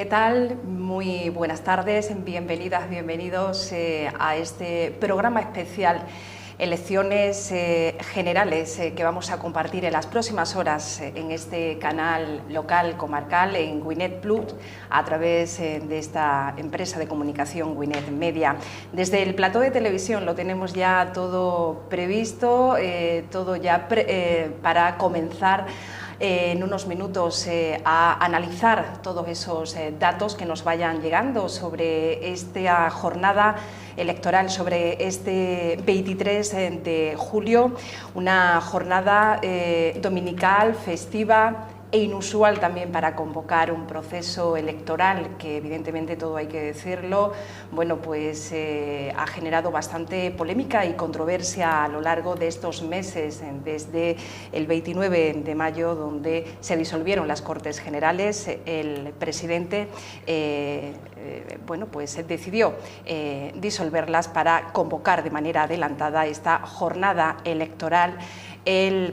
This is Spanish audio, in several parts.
tal? Muy buenas tardes, bienvenidas, bienvenidos a este programa especial Elecciones Generales que vamos a compartir en las próximas horas en este canal local comarcal en Gwinet Plus a través de esta empresa de comunicación Gwinet Media. Desde el plató de televisión lo tenemos ya todo previsto, todo ya para comenzar en unos minutos a analizar todos esos datos que nos vayan llegando sobre esta jornada electoral, sobre este 23 de julio, una jornada dominical, festiva e inusual también para convocar un proceso electoral que evidentemente, todo hay que decirlo, bueno, pues ha generado bastante polémica y controversia a lo largo de estos meses, desde el 29 de mayo, donde se disolvieron las Cortes Generales. El presidente bueno, pues decidió disolverlas para convocar de manera adelantada esta jornada electoral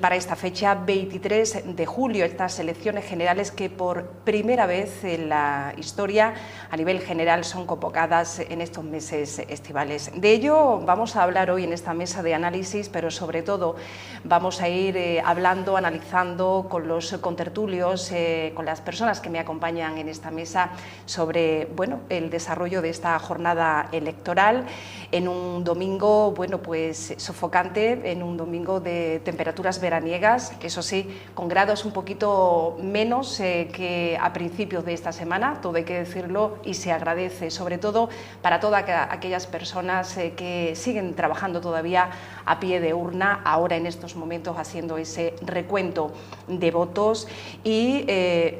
para esta fecha, 23 de julio, estas elecciones generales que por primera vez en la historia a nivel general son convocadas en estos meses estivales. De ello vamos a hablar hoy en esta mesa de análisis, pero sobre todo vamos a ir hablando, analizando con los contertulios, con las personas que me acompañan en esta mesa sobre, bueno, el desarrollo de esta jornada electoral en un domingo, bueno, pues sofocante, en un domingo de temperaturas veraniegas, eso sí, con grados un poquito menos que a principios de esta semana, todo hay que decirlo, y se agradece, sobre todo para todas aquellas personas que siguen trabajando todavía a pie de urna, ahora en estos momentos haciendo ese recuento de votos, y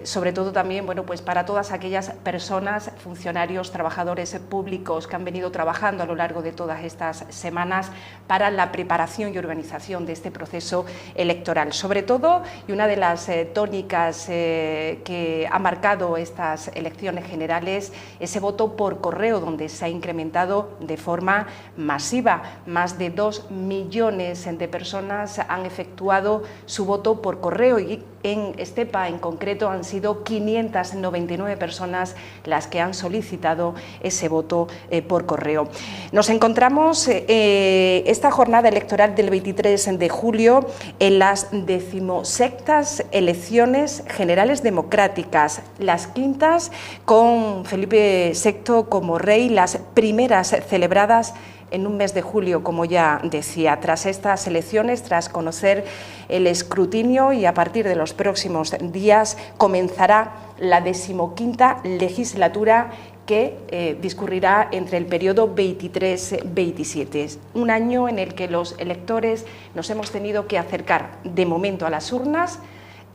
sobre todo también, bueno, pues para todas aquellas personas, funcionarios, trabajadores públicos que han venido trabajando a lo largo de todas estas semanas para la preparación y organización de este proceso electoral. Sobre todo, y una de las tónicas que ha marcado estas elecciones generales, ese voto por correo, donde se ha incrementado de forma masiva. Más de 2 millones de personas han efectuado su voto por correo, y en Estepa en concreto han sido 599 personas las que han solicitado ese voto por correo. Nos encontramos esta jornada electoral del 23 de julio en las 16ª elecciones generales democráticas, las quintas con Felipe VI como rey, las primeras celebradas en un mes de julio, como ya decía. Tras estas elecciones, tras conocer el escrutinio, y a partir de los próximos días comenzará la 15ª legislatura que discurrirá entre el periodo 23-27, un año en el que los electores nos hemos tenido que acercar de momento a las urnas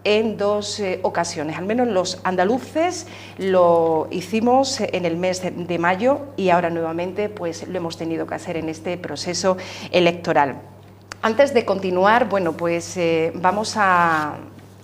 en 2 ocasiones, al menos los andaluces lo hicimos en el mes de mayo, y ahora nuevamente pues lo hemos tenido que hacer en este proceso electoral. Antes de continuar, bueno, pues vamos a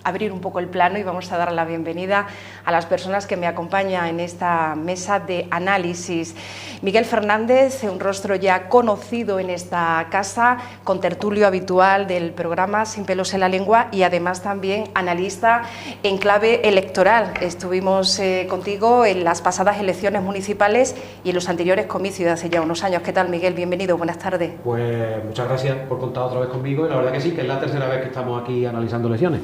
abrir un poco el plano y vamos a dar la bienvenida a las personas que me acompañan en esta mesa de análisis. Miguel Fernández, un rostro ya conocido en esta casa, contertulio habitual del programa Sin pelos en la lengua, y además también analista en clave electoral. Estuvimos contigo en las pasadas elecciones municipales y en los anteriores comicios de hace ya unos años. ¿Qué tal, Miguel? Bienvenido, buenas tardes. Pues muchas gracias por contar otra vez conmigo, y la verdad que sí, que es la tercera vez que estamos aquí analizando elecciones.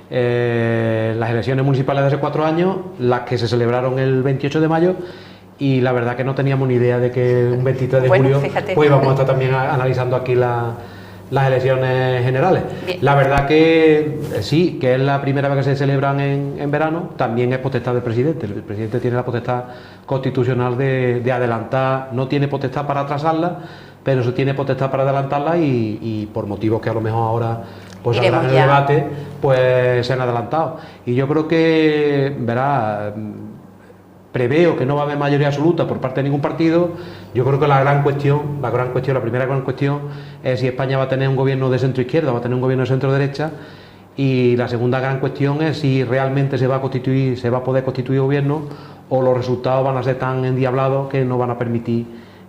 Las elecciones municipales de hace 4 años, las que se celebraron el 28 de mayo, y la verdad que no teníamos ni idea de que un 23 de julio fíjate, pues vamos a estar también analizando aquí las elecciones generales. Bien. La verdad que sí, que es la primera vez que se celebran en verano, también es potestad del presidente. El presidente tiene la potestad constitucional de adelantar, no tiene potestad para atrasarla, pero sí tiene potestad para adelantarla, y por motivos que a lo mejor ahora pues en el debate pues se han adelantado. Y yo creo que, verá, preveo que no va a haber mayoría absoluta por parte de ningún partido. Yo creo que la primera gran cuestión es si España va a tener un gobierno de centro izquierda o va a tener un gobierno de centro derecha, y la segunda gran cuestión es si realmente se va a poder constituir gobierno, o los resultados van a ser tan endiablados que no van a permitir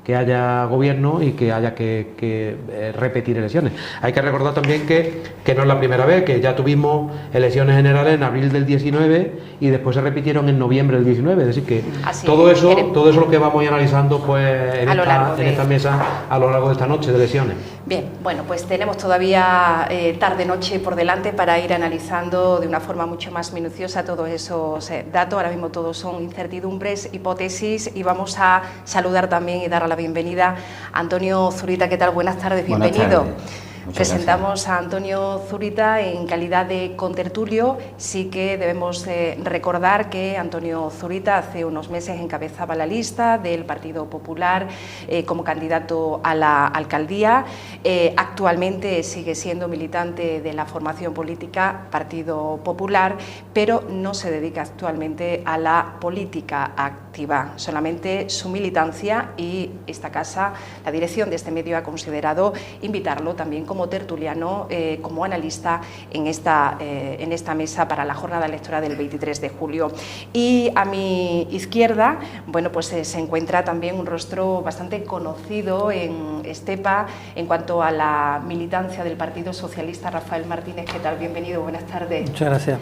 haya gobierno y que haya que repetir elecciones. Hay que recordar también que no es la primera vez, que ya tuvimos elecciones generales en abril del 19 y después se repitieron en noviembre del 19, es decir que todo eso es lo que vamos a ir analizando pues en esta mesa a lo largo de esta noche de elecciones. Bien, bueno, pues tenemos todavía tarde-noche por delante para ir analizando de una forma mucho más minuciosa todos esos datos. Ahora mismo todos son incertidumbres, hipótesis, y vamos a saludar también y dar a la bienvenida a Antonio Zurita. ¿Qué tal? Buenas tardes, bienvenido. Buenas tardes. Presentamos a Antonio Zurita en calidad de contertulio. Sí que debemos recordar que Antonio Zurita hace unos meses encabezaba la lista del Partido Popular como candidato a la alcaldía. Actualmente sigue siendo militante de la formación política Partido Popular, pero no se dedica actualmente a la política activa. Solamente su militancia, y esta casa, la dirección de este medio, ha considerado invitarlo también como tertuliano, como analista en esta mesa para la jornada electoral del 23 de julio. Y a mi izquierda, bueno, pues se encuentra también un rostro bastante conocido en Estepa en cuanto a la militancia del Partido Socialista, Rafael Martínez. ¿Qué tal? Bienvenido, buenas tardes. Muchas gracias.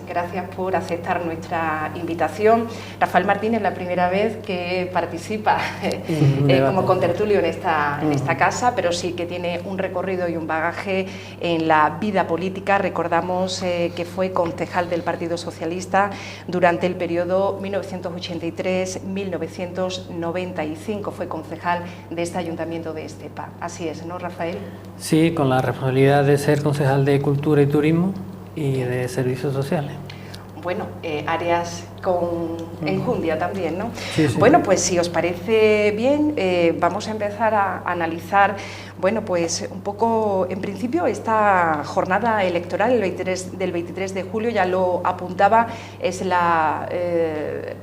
Gracias por aceptar nuestra invitación. Rafael Martínez es la primera vez que participa como contertulio en esta casa, pero sí que tiene un recorrido y un bagaje en la vida política. Recordamos que fue concejal del Partido Socialista durante el periodo 1983-1995, fue concejal de este ayuntamiento de Estepa. Así es, ¿no, Rafael? Sí, con la responsabilidad de ser concejal de Cultura y Turismo y de Servicios Sociales. Bueno, áreas con enjundia también, ¿no? Sí, sí. Bueno, pues si os parece bien, vamos a empezar a analizar, bueno, pues un poco, en principio, esta jornada electoral del 23 de julio, ya lo apuntaba, es la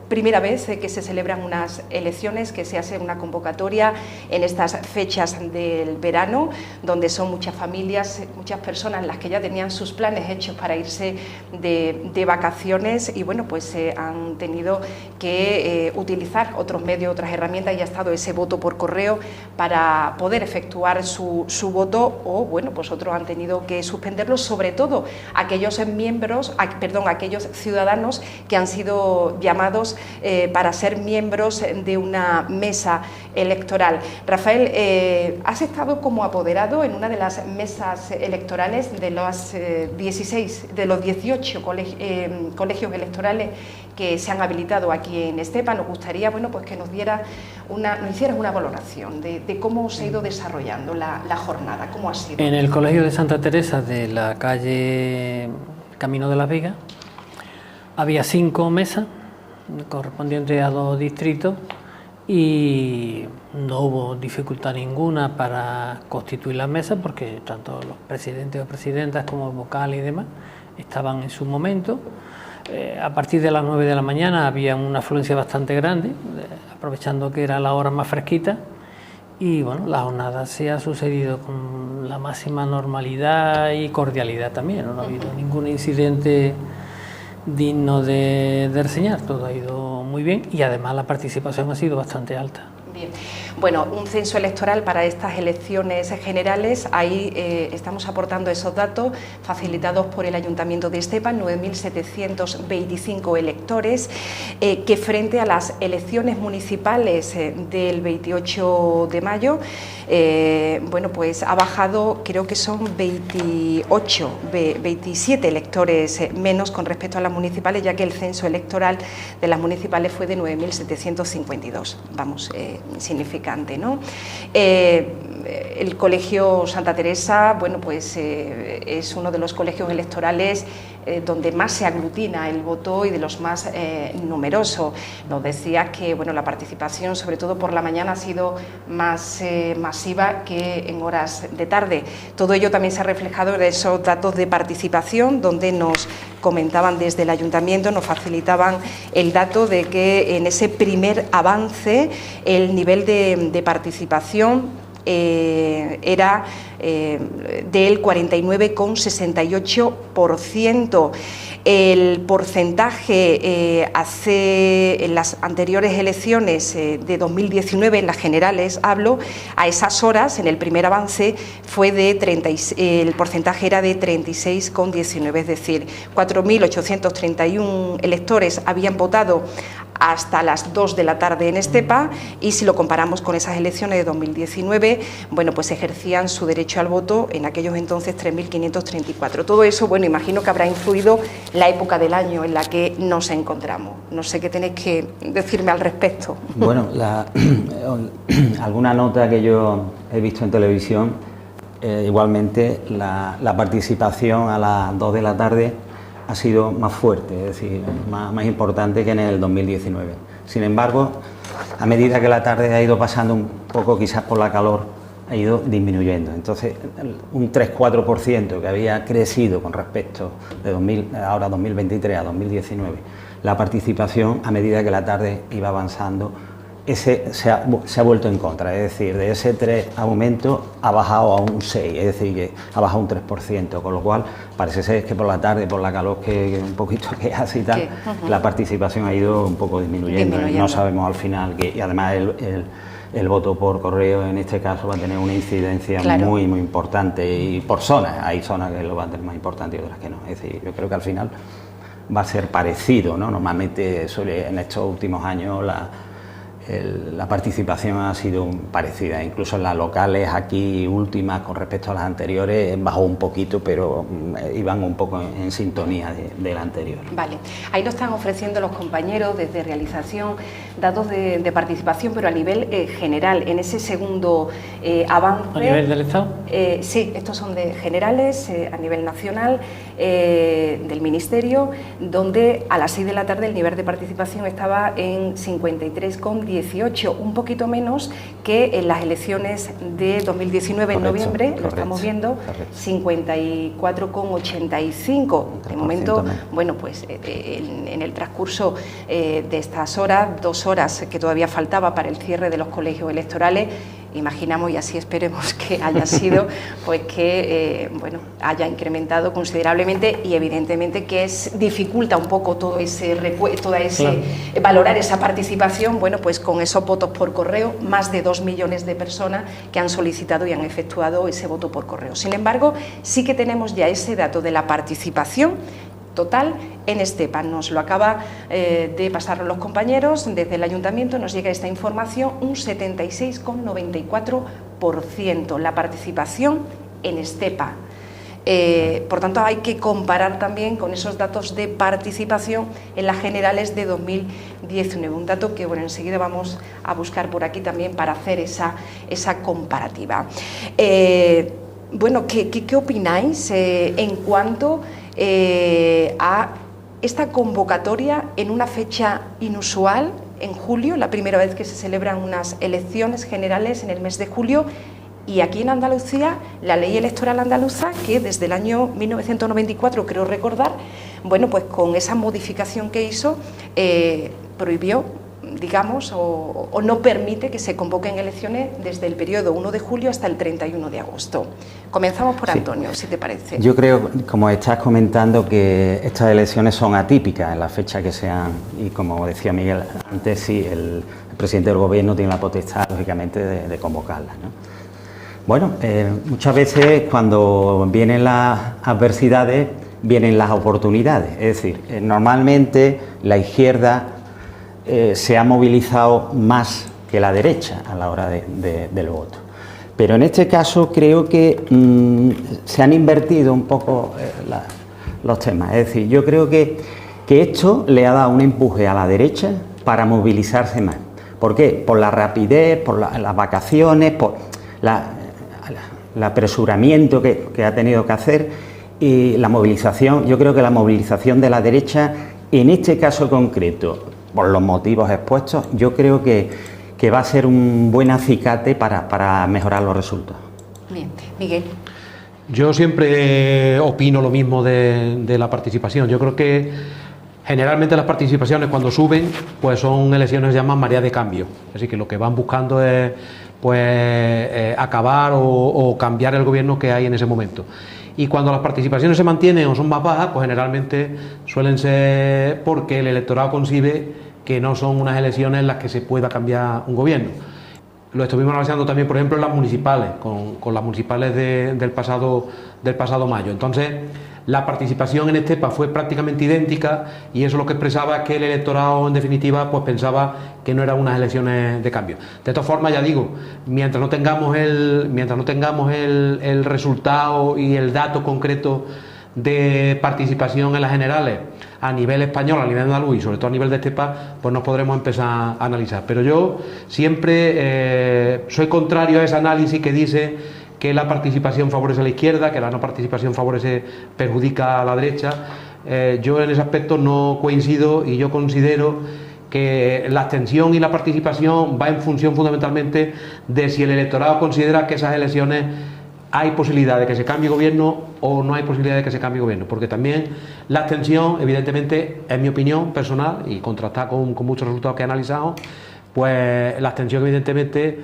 primera vez que se celebran unas elecciones, que se hace una convocatoria en estas fechas del verano, donde son muchas familias, muchas personas las que ya tenían sus planes hechos para irse de vacaciones, y bueno, pues han tenido que utilizar otros medios, otras herramientas, y ha estado ese voto por correo para poder efectuar su voto, o bueno, pues otros han tenido que suspenderlo, sobre todo aquellos aquellos ciudadanos que han sido llamados para ser miembros de una mesa electoral. Rafael, has estado como apoderado en una de las mesas electorales de los 18 colegios electorales que se han habilitado aquí en Estepa. Nos gustaría, bueno, pues que nos hicieras una valoración de cómo se ha ido desarrollando la jornada, cómo ha sido. En el Colegio de Santa Teresa de la calle Camino de las Vigas había 5 mesas correspondientes a 2 distritos y no hubo dificultad ninguna para constituir las mesas, porque tanto los presidentes o presidentas como vocales y demás estaban en su momento. A partir de las 9 de la mañana había una afluencia bastante grande, aprovechando que era la hora más fresquita, y bueno, la jornada se ha sucedido con la máxima normalidad y cordialidad también. No ha habido ningún incidente digno de reseñar, todo ha ido muy bien y además la participación ha sido bastante alta. Bien. Bueno, un censo electoral para estas elecciones generales, ahí estamos aportando esos datos facilitados por el Ayuntamiento de Estepa, 9.725 electores, que frente a las elecciones municipales del 28 de mayo, bueno, pues ha bajado, creo que son 27 electores menos con respecto a las municipales, ya que el censo electoral de las municipales fue de 9.752, vamos, significante, ¿no? El Colegio Santa Teresa, bueno, pues es uno de los colegios electorales donde más se aglutina el voto y de los más numerosos. Nos decía que, bueno, la participación, sobre todo por la mañana, ha sido más masiva que en horas de tarde. Todo ello también se ha reflejado en esos datos de participación, donde nos comentaban desde el Ayuntamiento, nos facilitaban el dato de que en ese primer avance el nivel de participación era del 49,68%. El porcentaje en las anteriores elecciones de 2019, en las generales hablo, a esas horas, en el primer avance, fue el porcentaje era de 36,19, es decir, 4.831 electores habían votado hasta las 2 de la tarde en Estepa, y si lo comparamos con esas elecciones de 2019, bueno, pues ejercían su derecho al voto en aquellos entonces 3.534. Todo eso, bueno, imagino que habrá influido la época del año en la que nos encontramos. No sé qué tenéis que decirme al respecto. Bueno, alguna nota que yo he visto en televisión, igualmente la participación a las 2 de la tarde ha sido más fuerte, es decir, más importante que en el 2019. Sin embargo, a medida que la tarde ha ido pasando un poco, quizás por la calor, ha ido disminuyendo. Entonces, un 3-4% que había crecido con respecto de 2023 a 2019, la participación, a medida que la tarde iba avanzando, se ha vuelto en contra, es decir, de ese 3 aumento ha bajado a un 6, es decir, que ha bajado un 3%, con lo cual parece ser que por la tarde, por la calor que un poquito que hace y tal, la participación ha ido un poco disminuyendo. No sabemos al final, y además el voto por correo en este caso va a tener una incidencia muy importante, y por zonas, hay zonas que lo van a tener más importante y otras que no, es decir, yo creo que al final va a ser parecido, ¿no? Normalmente en estos últimos años la participación ha sido parecida, incluso en las locales aquí últimas con respecto a las anteriores bajó un poquito, pero iban un poco en sintonía de la anterior. Vale, ahí lo están ofreciendo los compañeros desde realización, datos de participación, pero a nivel general, en ese segundo avance. ¿A nivel del Estado? Sí, estos son de generales, a nivel nacional, del Ministerio, donde a las 6 de la tarde el nivel de participación estaba en 53,18, un poquito menos que en las elecciones de 2019 en noviembre, lo estamos viendo, 54,85. De momento, bueno, pues en el transcurso de estas horas, 2 horas que todavía faltaba para el cierre de los colegios electorales, imaginamos, y así esperemos que haya sido, pues que bueno, haya incrementado considerablemente, y evidentemente que dificulta un poco todo ese valorar esa participación, bueno, pues con esos votos por correo, más de 2 millones de personas que han solicitado y han efectuado ese voto por correo. Sin embargo, sí que tenemos ya ese dato de la participación total en Estepa. Nos lo acaba de pasar los compañeros desde el Ayuntamiento, nos llega esta información, un 76,94% la participación en Estepa. Por tanto, hay que comparar también con esos datos de participación en las generales de 2019, un dato que, bueno, enseguida vamos a buscar por aquí también para hacer esa comparativa. Bueno, ¿qué opináis en cuanto a esta convocatoria en una fecha inusual, en julio, la primera vez que se celebran unas elecciones generales en el mes de julio, y aquí en Andalucía la ley electoral andaluza, que desde el año 1994, creo recordar, bueno, pues con esa modificación que hizo, prohibió, digamos, o no permite que se convoquen elecciones desde el periodo 1 de julio hasta el 31 de agosto. Comenzamos por Antonio, si te parece. Yo creo, como estás comentando, que estas elecciones son atípicas en la fecha que sean, y como decía Miguel antes, sí, el presidente del Gobierno tiene la potestad, lógicamente, de convocarlas, ¿no? Bueno, muchas veces cuando vienen las adversidades, vienen las oportunidades. Es decir, normalmente la izquierda se ha movilizado más que la derecha a la hora del voto. Pero en este caso creo que se han invertido un poco los temas. Es decir, yo creo que esto le ha dado un empuje a la derecha para movilizarse más. ¿Por qué? Por la rapidez, por las vacaciones, por el apresuramiento que ha tenido que hacer, y la movilización. Yo creo que la movilización de la derecha, en este caso concreto, por los motivos expuestos, yo creo que va a ser un buen acicate para mejorar los resultados. Bien, Miguel. Yo siempre opino lo mismo de la participación. Yo creo que generalmente las participaciones, cuando suben, pues son elecciones llamadas marea de cambio. Así que lo que van buscando es pues acabar o cambiar el gobierno que hay en ese momento. Y cuando las participaciones se mantienen o son más bajas, pues generalmente suelen ser porque el electorado concibe que no son unas elecciones en las que se pueda cambiar un gobierno. Lo estuvimos analizando también, por ejemplo, en las municipales, con las municipales del pasado mayo. Entonces, la participación en Estepa fue prácticamente idéntica y eso lo que expresaba es que el electorado, en definitiva, pues pensaba que no eran unas elecciones de cambio. De todas formas, ya digo, mientras no tengamos el resultado y el dato concreto de participación en las generales a nivel español, a nivel andaluz y sobre todo a nivel de Estepa, pues nos podremos empezar a analizar. Pero yo siempre soy contrario a ese análisis que dice que la participación favorece a la izquierda, que la no participación perjudica a la derecha. Yo en ese aspecto no coincido y yo considero que la abstención y la participación va en función fundamentalmente de si el electorado considera que esas elecciones hay posibilidad de que se cambie gobierno o no hay posibilidad de que se cambie gobierno, porque también la abstención, evidentemente, en mi opinión personal y contrastada con muchos resultados que he analizado, pues la abstención evidentemente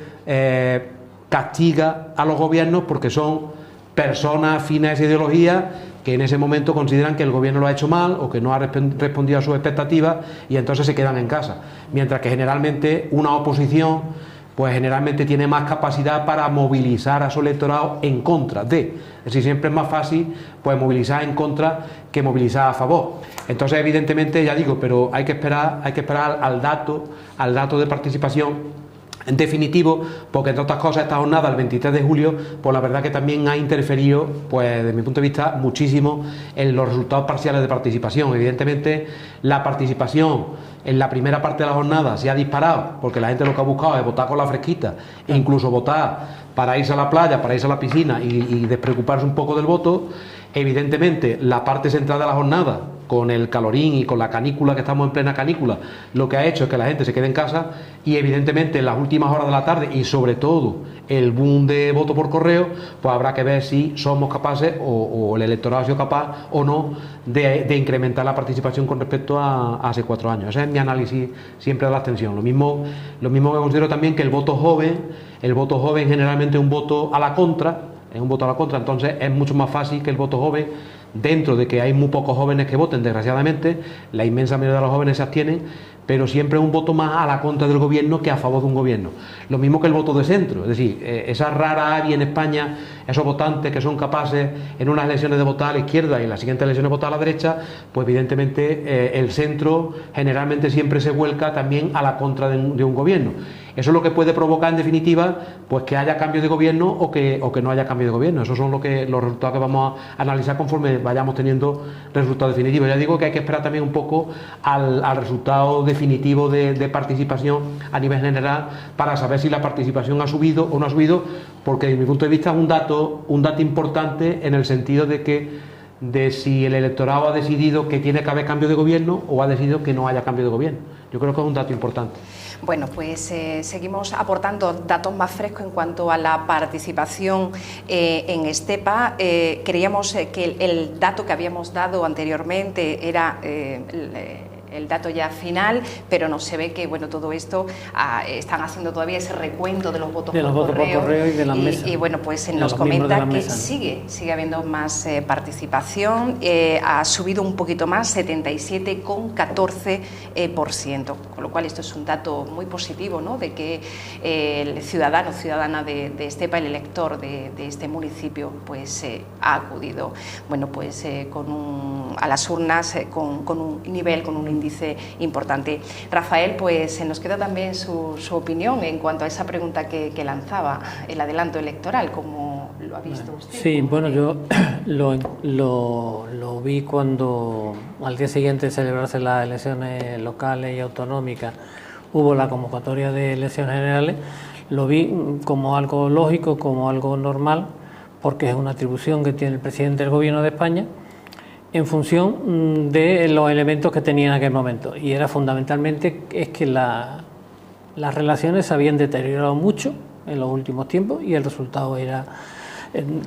castiga a los gobiernos porque son personas afines a esa ideología que en ese momento consideran que el gobierno lo ha hecho mal o que no ha respondido a sus expectativas y entonces se quedan en casa, mientras que generalmente una oposición pues generalmente tiene más capacidad para movilizar a su electorado en contra de. Es decir, siempre es más fácil pues movilizar en contra que movilizar a favor. Entonces, evidentemente, ya digo, pero hay que esperar al dato de participación en definitivo, porque entre otras cosas esta jornada, el 23 de julio, pues la verdad que también ha interferido, pues desde mi punto de vista, muchísimo en los resultados parciales de participación. Evidentemente, la participación en la primera parte de la jornada se ha disparado, porque la gente lo que ha buscado es votar con la fresquita, e incluso votar para irse a la playa, para irse a la piscina y despreocuparse un poco del voto. Evidentemente, la parte central de la jornada, con el calorín y con la canícula, que estamos en plena canícula, lo que ha hecho es que la gente se quede en casa y evidentemente en las últimas horas de la tarde y sobre todo el boom de voto por correo, pues habrá que ver si somos capaces o el electorado ha sido capaz o no de incrementar la participación con respecto a hace 4 años. Ese es mi análisis siempre de la abstención. Lo mismo que considero también que el voto joven generalmente es un voto a la contra, entonces es mucho más fácil que el voto joven, dentro de que hay muy pocos jóvenes que voten, desgraciadamente, la inmensa mayoría de los jóvenes se abstienen, pero siempre es un voto más a la contra del gobierno que a favor de un gobierno. Lo mismo que el voto de centro, es decir, esa rara avis en España, esos votantes que son capaces en unas elecciones de votar a la izquierda y en las siguientes elecciones de votar a la derecha, pues evidentemente el centro generalmente siempre se vuelca también a la contra de un gobierno. Eso es lo que puede provocar en definitiva pues que haya cambio de gobierno o que no haya cambio de gobierno. Esos son los resultados que vamos a analizar conforme vayamos teniendo resultados definitivos. Ya digo que hay que esperar también un poco al resultado definitivo de participación a nivel general para saber si la participación ha subido o no ha subido, porque desde mi punto de vista es un dato importante en el sentido de si el electorado ha decidido que tiene que haber cambio de gobierno o ha decidido que no haya cambio de gobierno. Yo creo que es un dato importante. Bueno, pues seguimos aportando datos más frescos en cuanto a la participación en Estepa. Creíamos que el dato que habíamos dado anteriormente era el dato ya final, pero no se ve que todo esto están haciendo todavía ese recuento de los votos por correo y de las mesas. Y bueno, pues nos comenta que sigue habiendo más participación, ha subido un poquito más, 77,14%, con lo cual esto es un dato muy positivo, ¿no?, de que el ciudadana de Estepa, el elector de este municipio, pues ha acudido, a las urnas con un nivel, con un índice importante. Rafael, pues nos queda también su opinión en cuanto a esa pregunta que lanzaba, el adelanto electoral, ¿cómo lo ha visto usted? Sí, bueno, yo lo vi cuando al día siguiente de celebrarse las elecciones locales y autonómicas hubo la convocatoria de elecciones generales. Lo vi como algo lógico, como algo normal, porque es una atribución que tiene el presidente del Gobierno de España en función de los elementos que tenía en aquel momento, y era fundamentalmente que las relaciones se habían deteriorado mucho en los últimos tiempos y el resultado era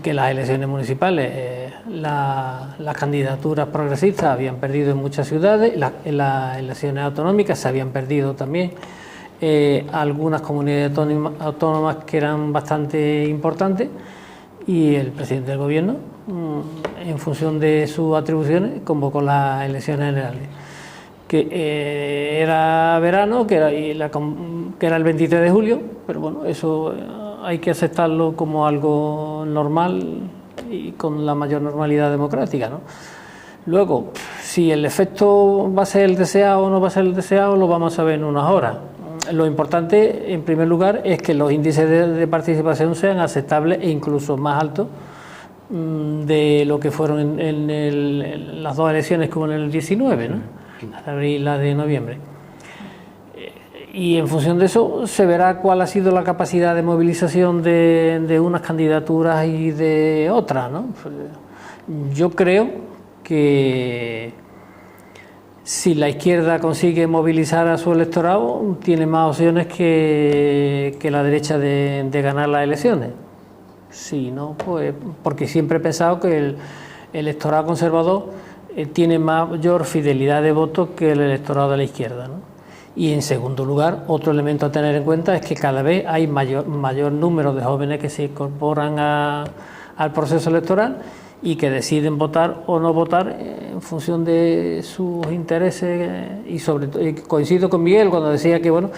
que las elecciones municipales, las candidaturas progresistas habían perdido en muchas ciudades, en las elecciones autonómicas se habían perdido también algunas comunidades autónomas que eran bastante importantes, y el presidente del gobierno, en función de sus atribuciones, convocó las elecciones generales, que era verano, que era el 23 de julio, pero bueno, eso hay que aceptarlo como algo normal y con la mayor normalidad democrática, ¿no? Luego, si el efecto va a ser el deseado o no va a ser el deseado, lo vamos a ver en unas horas. Lo importante, en primer lugar, es que los índices de participación sean aceptables e incluso más altos de lo que fueron en las dos elecciones, como en el 19, ¿no? La de abril y la de noviembre. Y en función de eso se verá cuál ha sido la capacidad de movilización de unas candidaturas y de otras, ¿no? Yo creo que si la izquierda consigue movilizar a su electorado, tiene más opciones que la derecha de ganar las elecciones. Si no, pues porque siempre he pensado que el electorado conservador tiene mayor fidelidad de voto que el electorado de la izquierda, ¿no? Y en segundo lugar, otro elemento a tener en cuenta es que cada vez hay mayor número de jóvenes que se incorporan al proceso electoral y que deciden votar o no votar en función de sus intereses, y sobre todo coincido con Miguel cuando decía que bueno,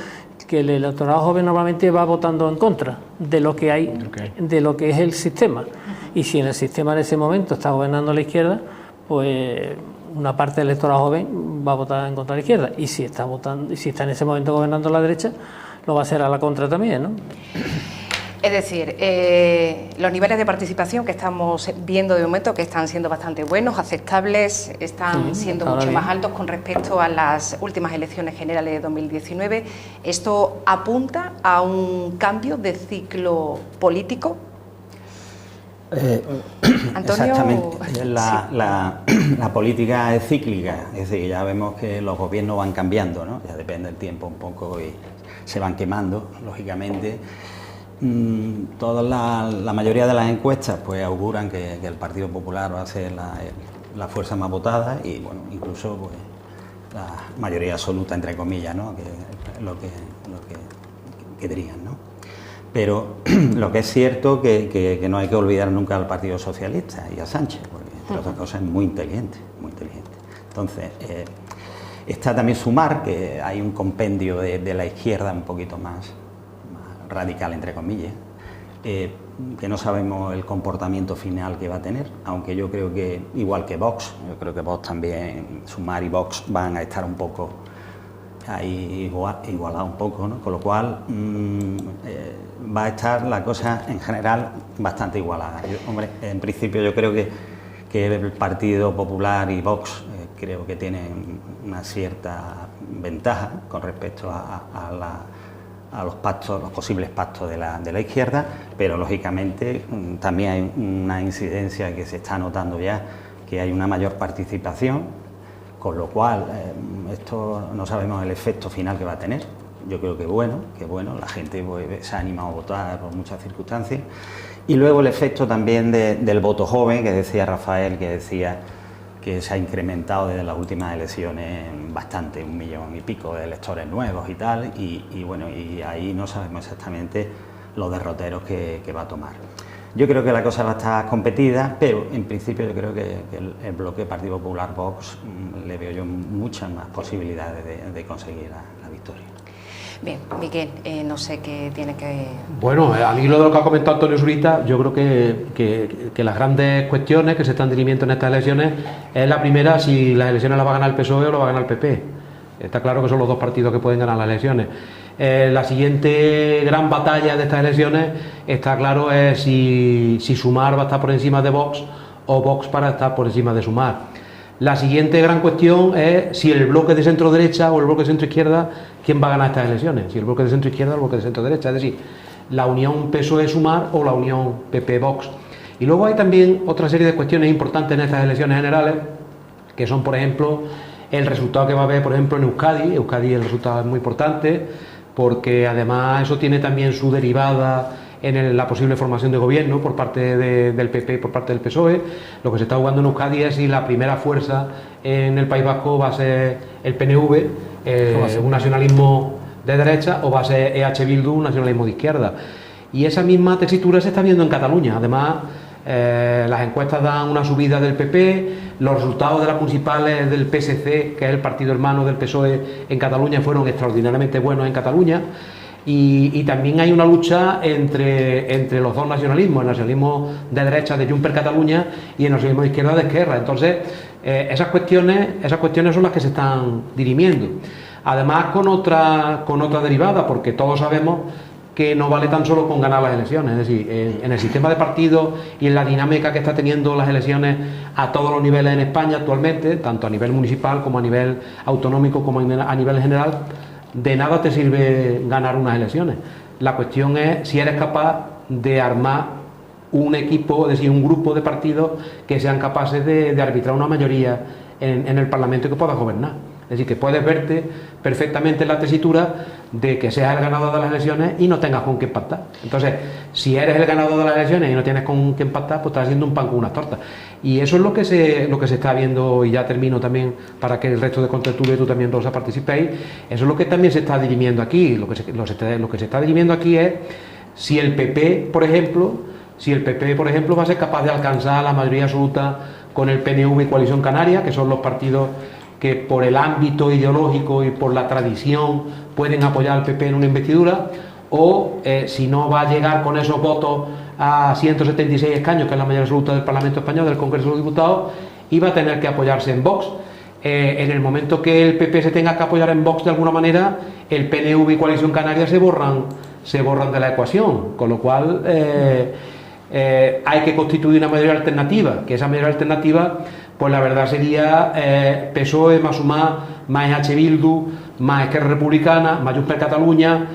que el electorado joven normalmente va votando en contra de lo que hay, de lo que es el sistema, y si en el sistema en ese momento está gobernando la izquierda, pues una parte del electorado joven va a votar en contra de la izquierda, y si está en ese momento gobernando la derecha, lo va a hacer a la contra también, ¿no? Es decir, los niveles de participación que estamos viendo de momento, que están siendo bastante buenos, aceptables, están siendo mucho más altos con respecto a las últimas elecciones generales de 2019. ¿Esto apunta a un cambio de ciclo político? Antonio, exactamente. La política es cíclica, es decir, ya vemos que los gobiernos van cambiando, ¿no? Ya depende del tiempo un poco y se van quemando, lógicamente. La mayoría de las encuestas pues auguran que el Partido Popular va a ser la fuerza más votada, y bueno, incluso pues la mayoría absoluta, entre comillas, ¿no? Que es lo que dirían, ¿no? Pero lo que es cierto que no hay que olvidar nunca al Partido Socialista y a Sánchez, porque entre otras cosas es muy inteligente, muy inteligente. Entonces, está también Sumar, que hay un compendio de la izquierda un poquito más radical, entre comillas, que no sabemos el comportamiento final que va a tener, aunque yo creo que, igual que Vox, yo creo que Vox también, Sumar y Vox van a estar un poco ahí igualado un poco, ¿no? Con lo cual va a estar la cosa en general bastante igualada. Hombre, en principio yo creo que el Partido Popular y Vox creo que tienen una cierta ventaja con respecto a los pactos, los posibles pactos de la izquierda, pero lógicamente también hay una incidencia que se está notando ya, que hay una mayor participación, con lo cual esto no sabemos el efecto final que va a tener. Yo creo que bueno, la gente pues, se ha animado a votar por muchas circunstancias. Y luego el efecto también del voto joven, que decía Rafael, que decía que se ha incrementado desde las últimas elecciones bastante, 1,5 millones de electores nuevos y tal, y bueno, y ahí no sabemos exactamente los derroteros que va a tomar. Yo creo que la cosa va a estar competida, pero en principio yo creo que el bloque Partido Popular Vox le veo yo muchas más posibilidades de conseguir la victoria. Bien, Miguel, no sé qué tiene que... Bueno, a mí lo que ha comentado Antonio Zurita, yo creo que las grandes cuestiones que se están dirimiendo en estas elecciones es la primera, si las elecciones las va a ganar el PSOE o las va a ganar el PP. Está claro que son los dos partidos que pueden ganar las elecciones. La siguiente gran batalla de estas elecciones, está claro, es si Sumar va a estar por encima de Vox o Vox para estar por encima de Sumar. La siguiente gran cuestión es si el bloque de centro-derecha o el bloque de centro-izquierda, ¿quién va a ganar estas elecciones? Si el bloque de centro-izquierda o el bloque de centro-derecha, es decir, la unión PSOE-Sumar o la unión PP-Vox. Y luego hay también otra serie de cuestiones importantes en estas elecciones generales, que son, por ejemplo, el resultado que va a haber, por ejemplo, en Euskadi. Euskadi el resultado es muy importante, porque además eso tiene también su derivada en la posible formación de gobierno por parte del PP y por parte del PSOE. Lo que se está jugando en Euskadi es si la primera fuerza en el País Vasco va a ser el PNV, un nacionalismo de derecha o va a ser EH Bildu un nacionalismo de izquierda. Y esa misma tesitura se está viendo en Cataluña. Además, las encuestas dan una subida del PP, los resultados de las municipales del PSC, que es el partido hermano del PSOE en Cataluña, fueron extraordinariamente buenos en Cataluña. Y también hay una lucha entre los dos nacionalismos, el nacionalismo de derecha de Junts per Catalunya y el nacionalismo de izquierda de Esquerra. Entonces, esas cuestiones son las que se están dirimiendo. Además, con otra derivada, porque todos sabemos que no vale tan solo con ganar las elecciones, es decir, en el sistema de partidos y en la dinámica que está teniendo las elecciones a todos los niveles en España actualmente, tanto a nivel municipal como a nivel autonómico como a nivel general, de nada te sirve ganar unas elecciones. La cuestión es si eres capaz de armar un equipo, es decir, un grupo de partidos que sean capaces de arbitrar una mayoría en el Parlamento y que puedas gobernar. Es decir, que puedes verte perfectamente en la tesitura de que seas el ganador de las elecciones y no tengas con qué empatar. Entonces, si eres el ganador de las elecciones y no tienes con qué empatar, pues estás haciendo un pan con unas tortas. Y eso es lo que se está viendo, y ya termino también para que el resto de contertulio y tú también, Rosa, participéis. Eso es lo que también se está dirimiendo aquí. Lo que se está dirimiendo aquí es si el PP, por ejemplo, va a ser capaz de alcanzar la mayoría absoluta con el PNV y Coalición Canaria, que son los partidos que por el ámbito ideológico y por la tradición pueden apoyar al PP en una investidura, o si no va a llegar con esos votos a 176 escaños, que es la mayoría absoluta del Parlamento Español, del Congreso de los Diputados, y va a tener que apoyarse en Vox. En el momento que el PP se tenga que apoyar en Vox de alguna manera, el PNV y Coalición Canaria se borran de la ecuación, con lo cual hay que constituir una mayoría alternativa, que esa mayoría alternativa, pues la verdad sería PSOE más UMA, más EH Bildu, más Esquerra Republicana, más Junts per Catalunya,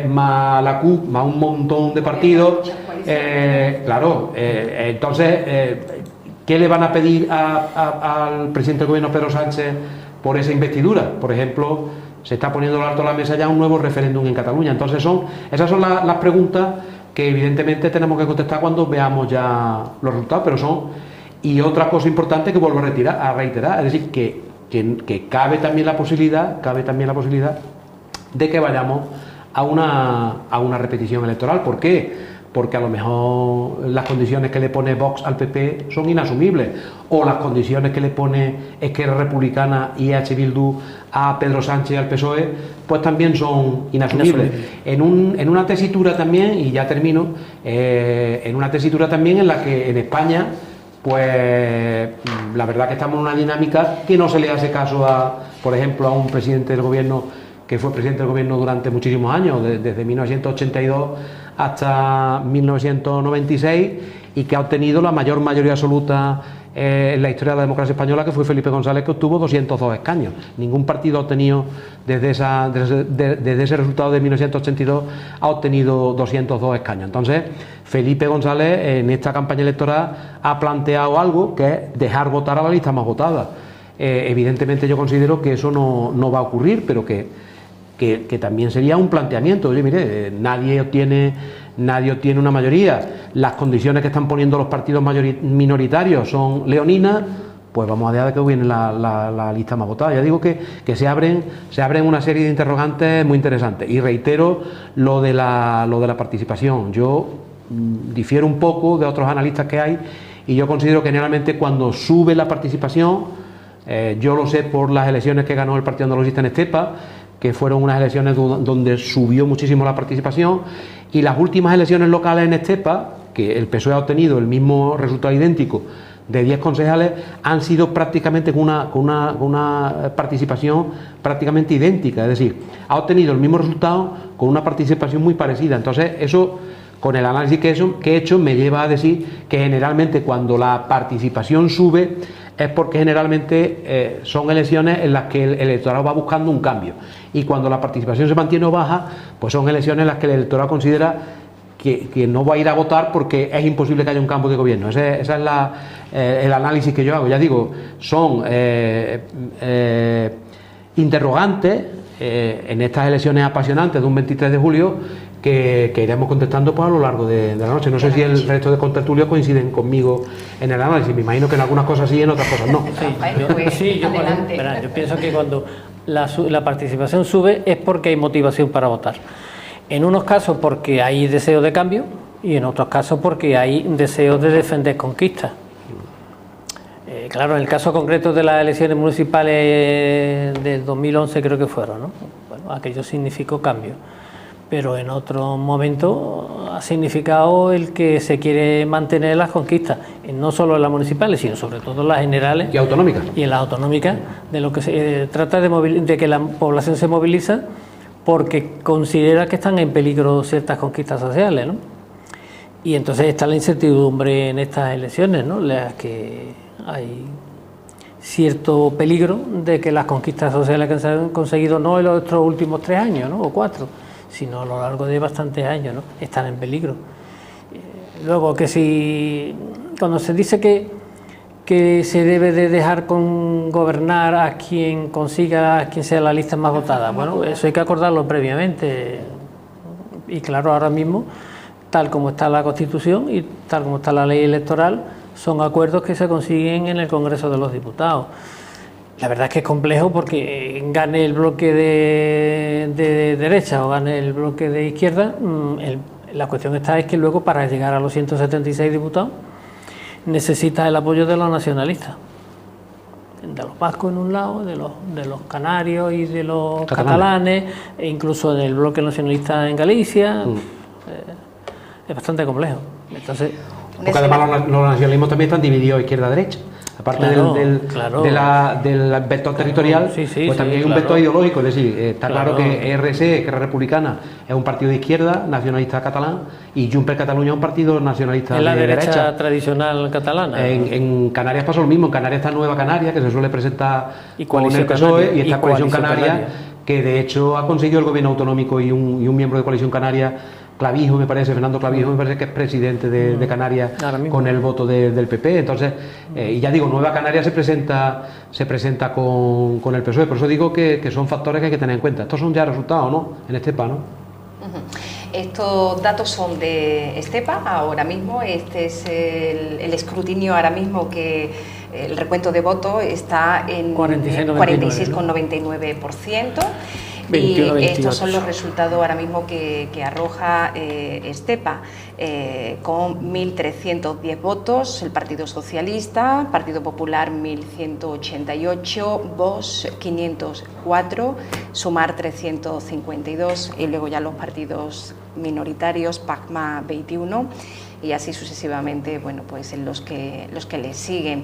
más la CUP, más un montón de partidos. Entonces, ¿qué le van a pedir al presidente del gobierno, Pedro Sánchez, por esa investidura? Por ejemplo, se está poniendo alto a la mesa ya un nuevo referéndum en Cataluña. Entonces, esas son las preguntas que evidentemente tenemos que contestar cuando veamos ya los resultados, y otra cosa importante que vuelvo a reiterar, es decir, que cabe también la posibilidad de que vayamos a una repetición electoral. ¿Por qué? Porque a lo mejor las condiciones que le pone Vox al PP son inasumibles, o las condiciones que le pone Esquerra Republicana y EH Bildu a Pedro Sánchez y al PSOE, pues también son inasumibles. En una tesitura también, y ya termino, en una tesitura también en la que en España, pues la verdad que estamos en una dinámica que no se le hace caso por ejemplo, a un presidente del gobierno que fue presidente del gobierno durante muchísimos años, desde 1982 hasta 1996, y que ha obtenido la mayor mayoría absoluta en la historia de la democracia española, que fue Felipe González, que obtuvo 202 escaños. Ningún partido ha obtenido, desde ese resultado de 1982, ha obtenido 202 escaños. Entonces, Felipe González en esta campaña electoral ha planteado algo, que es dejar votar a la lista más votada. Evidentemente yo considero que eso no va a ocurrir, pero que también sería un planteamiento. Oye, mire, nadie obtiene una mayoría, las condiciones que están poniendo los partidos minoritarios son leoninas, pues vamos a dejar que viene la lista más votada. Ya digo que se abren una serie de interrogantes muy interesantes, y reitero lo de la participación. Yo difiero un poco de otros analistas que hay, y yo considero que generalmente cuando sube la participación, yo lo sé por las elecciones que ganó el Partido Andalucista en Estepa, que fueron unas elecciones donde subió muchísimo la participación, y las últimas elecciones locales en Estepa, que el PSOE ha obtenido el mismo resultado idéntico de 10 concejales, han sido prácticamente con una participación prácticamente idéntica, es decir, ha obtenido el mismo resultado con una participación muy parecida. Entonces, eso, con el análisis que he hecho, me lleva a decir que generalmente cuando la participación sube es porque generalmente son elecciones en las que el electorado va buscando un cambio, y cuando la participación se mantiene o baja, pues son elecciones en las que el electorado considera que no va a ir a votar porque es imposible que haya un cambio de gobierno. Ese es el análisis que yo hago. Ya digo, son interrogantes en estas elecciones apasionantes de un 23 de julio que iremos contestando pues a lo largo de la noche. No sé si el resto de contertulios coinciden conmigo en el análisis. Me imagino que en algunas cosas sí y en otras cosas no. Yo pienso que cuando la participación sube es porque hay motivación para votar. En unos casos porque hay deseo de cambio y en otros casos porque hay deseo de defender conquistas. Claro, en el caso concreto de las elecciones municipales del 2011 creo que fueron, ¿no? Bueno, aquello significó cambio, pero en otro momento ha significado el que se quiere mantener las conquistas, no solo en las municipales, sino sobre todo en las generales y autonómicas. Y en las autonómicas, de lo que se trata de que la población se moviliza porque considera que están en peligro ciertas conquistas sociales, ¿no? Y entonces está la incertidumbre en estas elecciones, ¿no? Las que hay cierto peligro de que las conquistas sociales que se han conseguido no en los últimos 3 años, ¿no? O 4, sino a lo largo de bastantes años, ¿no? Están en peligro. Luego, que si cuando se dice que se debe de dejar gobernar a quien consiga, a quien sea la lista más votada, bueno, eso hay que acordarlo previamente. Y claro, ahora mismo, tal como está la Constitución y tal como está la ley electoral, son acuerdos que se consiguen en el Congreso de los Diputados. La verdad es que es complejo porque gane el bloque de derecha o gane el bloque de izquierda, la cuestión es que luego para llegar a los 176 diputados necesita el apoyo de los nacionalistas, de los vascos en un lado, de los canarios y de los catalanes, e incluso del bloque nacionalista en Galicia. Es bastante complejo. Entonces, porque además los nacionalismos también están divididos izquierda-derecha. Aparte del vector territorial, pues también hay un vector ideológico. Es decir, está claro que ERC, Esquerra Republicana, es un partido de izquierda, nacionalista catalán, y Junts per Catalunya es un partido nacionalista de derecha. Es la derecha tradicional catalana. En Canarias pasó lo mismo. En Canarias está Nueva Canaria, que se suele presentar con el PSOE, Canaria, y está Coalición Canaria, que de hecho ha conseguido el gobierno autonómico y un miembro de Coalición Canaria, Clavijo, me parece, Fernando Clavijo, me parece que es presidente de Canarias con el voto del PP. Entonces, y ya digo, Nueva Canaria se presenta con el PSOE. Por eso digo que son factores que hay que tener en cuenta. Estos son ya resultados, ¿no? En Estepa, ¿no? Estos datos son de Estepa ahora mismo. Este es el escrutinio ahora mismo, que el recuento de votos está en 46,99%. Y estos son los resultados ahora mismo que arroja Estepa, con 1.310 votos, el Partido Socialista, Partido Popular 1.188, Vox 504, Sumar 352 y luego ya los partidos minoritarios, PACMA 21 y así sucesivamente, bueno, pues en los que les siguen.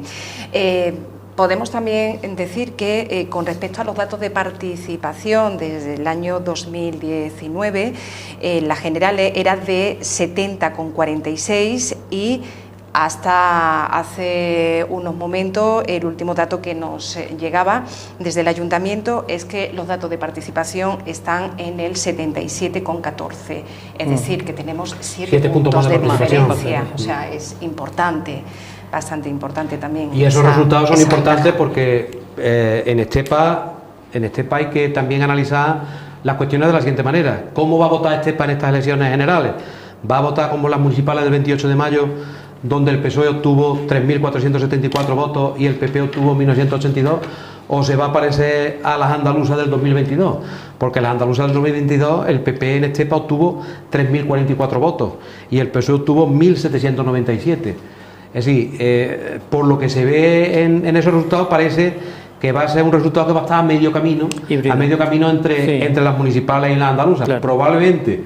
Podemos también decir que con respecto a los datos de participación desde el año 2019, la general era de 70,46 y hasta hace unos momentos el último dato que nos llegaba desde el ayuntamiento es que los datos de participación están en el 77,14, es decir, que tenemos 7 puntos de diferencia, o sea, es importante. Bastante importante también. Y esos resultados son importantes porque en Estepa hay que también analizar las cuestiones de la siguiente manera. ¿Cómo va a votar Estepa en estas elecciones generales? ¿Va a votar como las municipales del 28 de mayo, donde el PSOE obtuvo 3.474 votos y el PP obtuvo 1.982? ¿O se va a parecer a las andaluzas del 2022? Porque las andaluzas del 2022, el PP en Estepa obtuvo 3.044 votos y el PSOE obtuvo 1.797. Es decir, por lo que se ve en esos resultados, parece que va a ser un resultado que va a estar a medio camino, entre las municipales y las andaluzas. Claro. Probablemente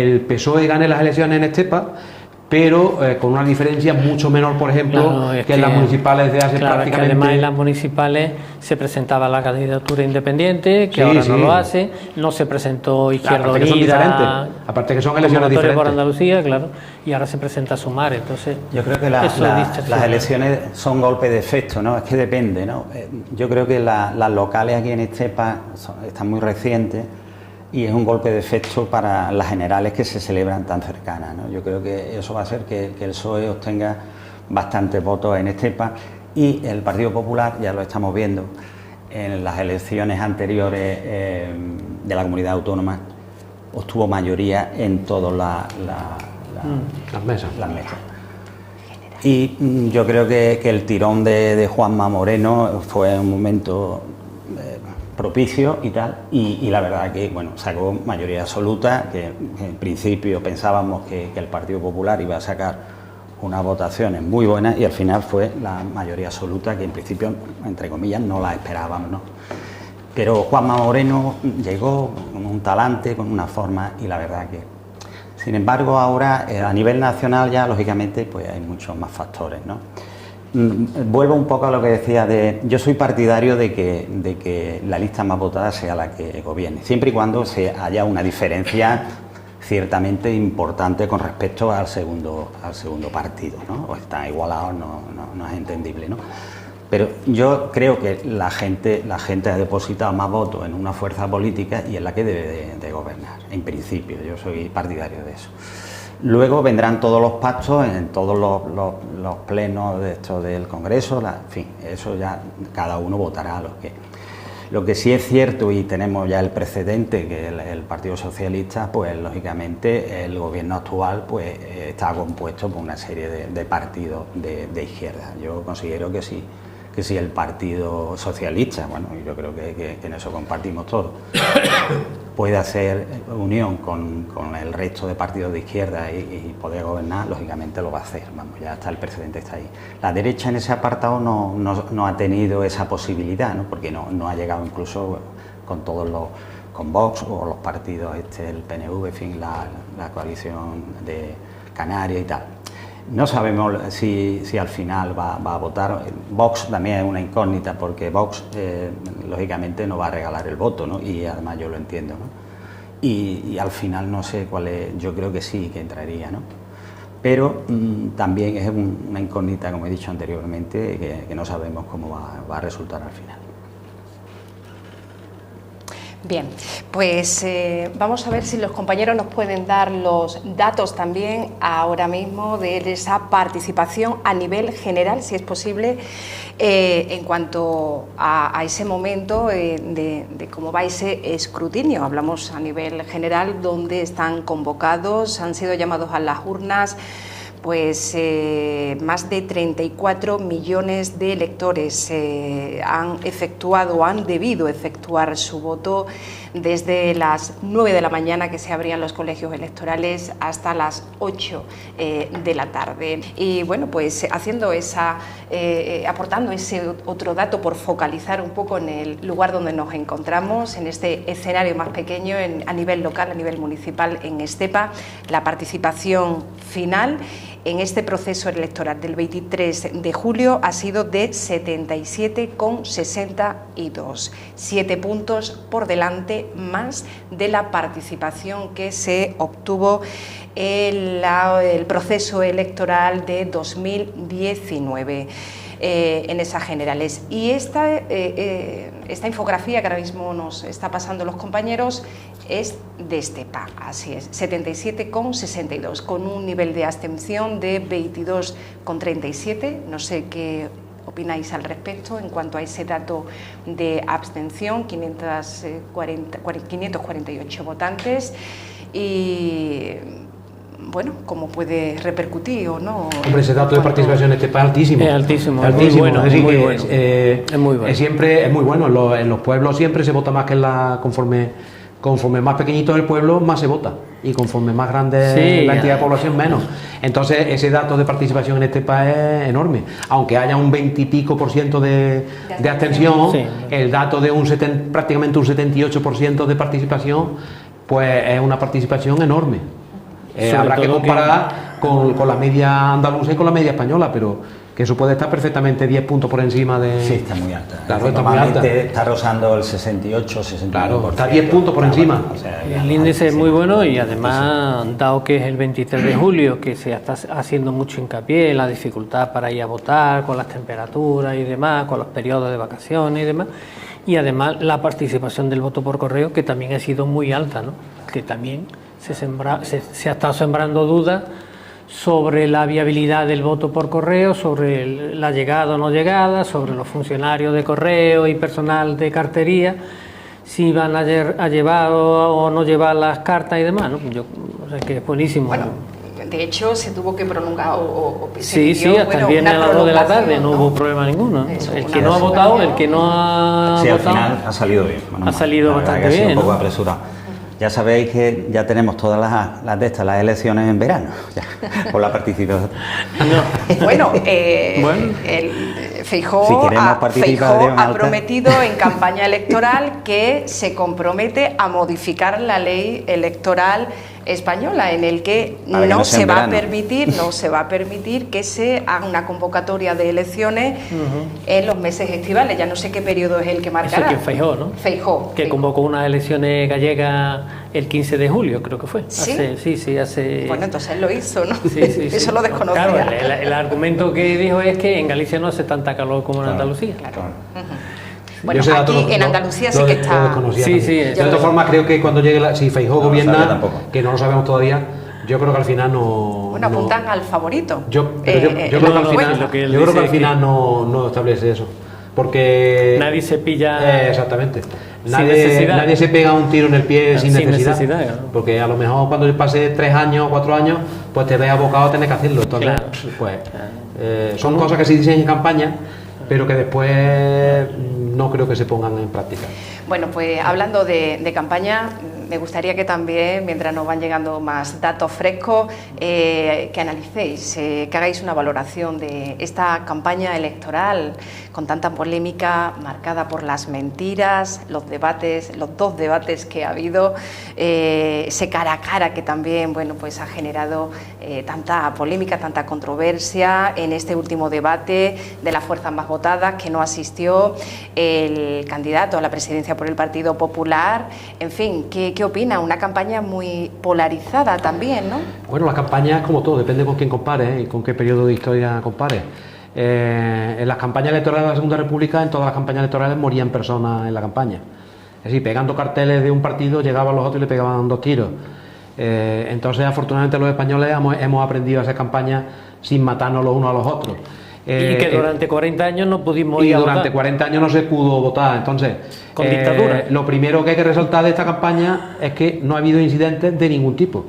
el PSOE gane las elecciones en Estepa, pero con una diferencia mucho menor, por ejemplo, que en las municipales de hace prácticamente... Que además en las municipales se presentaba la candidatura independiente, que ahora no lo hace, no se presentó Izquierda Unida, aparte que son elecciones diferentes por Andalucía, claro, y ahora se presenta Sumar, entonces... Yo creo que las elecciones son golpe de efecto, ¿no? Es que depende, ¿no? Yo creo que las locales aquí en Estepa están muy recientes, y es un golpe de efecto para las generales que se celebran tan cercanas, ¿no? Yo creo que eso va a hacer que el PSOE obtenga bastantes votos en Estepa, y el Partido Popular, ya lo estamos viendo en las elecciones anteriores de la comunidad autónoma, obtuvo mayoría en todas las mesas. Y yo creo que el tirón de Juanma Moreno fue un momento propicio y tal, y la verdad que, bueno, sacó mayoría absoluta, que en principio pensábamos que el Partido Popular iba a sacar unas votaciones muy buenas y al final fue la mayoría absoluta, que en principio, entre comillas, no la esperábamos, ¿no? Pero Juanma Moreno llegó con un talante, con una forma, y la verdad que, sin embargo, ahora a nivel nacional ya, lógicamente, pues hay muchos más factores, ¿no? Vuelvo un poco a lo que decía yo soy partidario de que la lista más votada sea la que gobierne, siempre y cuando haya una diferencia ciertamente importante con respecto al segundo partido, ¿no? O están igualados, no es entendible, ¿no? Pero yo creo que la gente ha depositado más votos en una fuerza política y es la que debe de gobernar, en principio. Yo soy partidario de eso. Luego vendrán todos los pactos en todos los plenos de esto del Congreso, en fin, eso ya cada uno votará lo que... Lo que sí es cierto, y tenemos ya el precedente, que el Partido Socialista, pues lógicamente el gobierno actual pues está compuesto por una serie de partidos de izquierda. Yo considero que sí el Partido Socialista, bueno, yo creo que en eso compartimos todos, puede hacer unión con el resto de partidos de izquierda y poder gobernar, lógicamente lo va a hacer, vamos, ya está el precedente, está ahí. La derecha en ese apartado no ha tenido esa posibilidad, ¿no? Porque no ha llegado incluso con con Vox o los partidos, el PNV, en fin, la coalición de Canarias y tal. No sabemos si al final va a votar. Vox también es una incógnita, porque Vox lógicamente no va a regalar el voto, ¿no? Y además yo lo entiendo, ¿no? Y al final no sé cuál es, yo creo que sí, que entraría, ¿no? Pero también es una incógnita, como he dicho anteriormente, que no sabemos cómo va a resultar al final. Bien, pues vamos a ver si los compañeros nos pueden dar los datos también ahora mismo de esa participación a nivel general, si es posible, en cuanto a ese momento de cómo va ese escrutinio. Hablamos a nivel general, donde están convocados, han sido llamados a las urnas pues más de 34 millones de electores han efectuado o han debido efectuar su voto desde las 9 de la mañana, que se abrían los colegios electorales, hasta las 8 de la tarde. Y bueno, pues haciendo aportando ese otro dato por focalizar un poco en el lugar donde nos encontramos, en este escenario más pequeño a nivel local, a nivel municipal en Estepa, la participación final en este proceso electoral del 23 de julio ha sido de 77,62, 7 puntos por delante más de la participación que se obtuvo en el proceso electoral de 2019. En esas generales. Y esta infografía que ahora mismo nos está pasando los compañeros es de Estepa, así es, 77,62, con un nivel de abstención de 22,37. No sé qué opináis al respecto en cuanto a ese dato de abstención, 548 votantes. Y bueno, ¿cómo puede repercutir o no? Hombre, ese dato de participación en Estepa es altísimo. Es altísimo, es altísimo. Muy bueno, es decir, muy que bueno. Es muy bueno. Es muy bueno. En los pueblos siempre se vota más que conforme más pequeñito es el pueblo, más se vota. Y conforme más grande es la entidad de población, menos. Entonces, ese dato de participación en Estepa es enorme. Aunque haya un 20 y pico % de abstención, sí, el dato de prácticamente un 78% de participación, pues es una participación enorme. Habrá que comparar con la media andaluza y con la media española, pero que eso puede estar perfectamente 10 puntos por encima de... Sí, está muy alta. Claro, está muy alta. Está rozando el 68, 69%. Claro, está 10 puntos por encima. O sea, el índice es muy bueno y además, dado que es el 23 de julio, que se está haciendo mucho hincapié en la dificultad para ir a votar, con las temperaturas y demás, con los periodos de vacaciones y demás, y además la participación del voto por correo, que también ha sido muy alta, ¿no? Que también se ha estado sembrando dudas sobre la viabilidad del voto por correo, sobre la llegada o no llegada, sobre los funcionarios de correo y personal de cartería, si van a llevar o no llevar las cartas y demás, ¿no? O sea, que es buenísimo. Bueno, de hecho se tuvo que prolongar o se Sí, pidió, sí, hasta el viernes a las 2 de la tarde no hubo problema ninguno. Eso, El una que no ha votado, el que no ha Sí, al votado, final ha salido bien. ha salido La verdad bastante que ha sido bien, un poco ¿no? apresurado. Ya sabéis que ya tenemos todas las de estas, las elecciones en verano, ya, por la participación. Bueno, Bueno. Feijóo Si queremos participar de un ha altar. prometido en campaña electoral que se compromete a modificar la ley electoral española, en el que Para que no no sea se en va a verano. permitir que se haga una convocatoria de elecciones en los meses estivales. Ya no sé qué periodo es el que marcará. Eso que Feijóo, ¿no? Feijóo. Que convocó unas elecciones gallegas el 15 de julio, creo que fue. ¿Sí? Hace... Bueno, entonces él lo hizo, ¿no? Sí, Eso lo desconocía. Claro, el argumento que dijo es que en Galicia no hace tanta calor como en Andalucía. Bueno, Yo ese dato aquí en Andalucía sí que lo está... desconocía Sí, también. sí, De todas formas, creo que cuando llegue si Feijóo No lo gobierna, sabía tampoco. que no lo sabemos todavía, yo creo que al final no... Bueno, no- apuntan al favorito. Yo creo que al no, final, lo que él yo creo que al dice final no establece eso. Porque... Nadie se pilla... exactamente. sin Nadie, necesidad. nadie se pega un tiro en el pie sin Sin necesidad. necesidad, claro. Porque a lo mejor cuando pase 3 años o 4 años, pues te ves abocado a tener que hacerlo. Entonces, Claro. pues, son cosas que se dicen en campaña, pero que después no creo que se pongan en práctica. Bueno, pues hablando de campaña, me gustaría que también, mientras nos van llegando más datos frescos, que analicéis, que hagáis una valoración de esta campaña electoral con tanta polémica, marcada por las mentiras, los dos debates que ha habido, ese cara a cara que también, bueno, pues ha generado tanta polémica, tanta controversia en este último debate de las fuerzas más votadas, que no asistió el candidato a la presidencia por el Partido Popular. En fin, ¿qué opina? Una campaña muy polarizada también, ¿no? Bueno, la campaña es como todo, depende con quién compares y con qué periodo de historia compares. En las campañas electorales de la Segunda República, en todas las campañas electorales morían personas en la campaña. Es decir, pegando carteles de un partido llegaban los otros y le pegaban 2 tiros. Entonces, afortunadamente, los españoles hemos aprendido a hacer campaña sin matarnos los unos a los otros. Y que durante 40 años no pudimos Y ir a durante votar. 40 años no se pudo votar. Entonces, Con dictadura. Lo primero que hay que resaltar de esta campaña es que no ha habido incidentes de ningún tipo.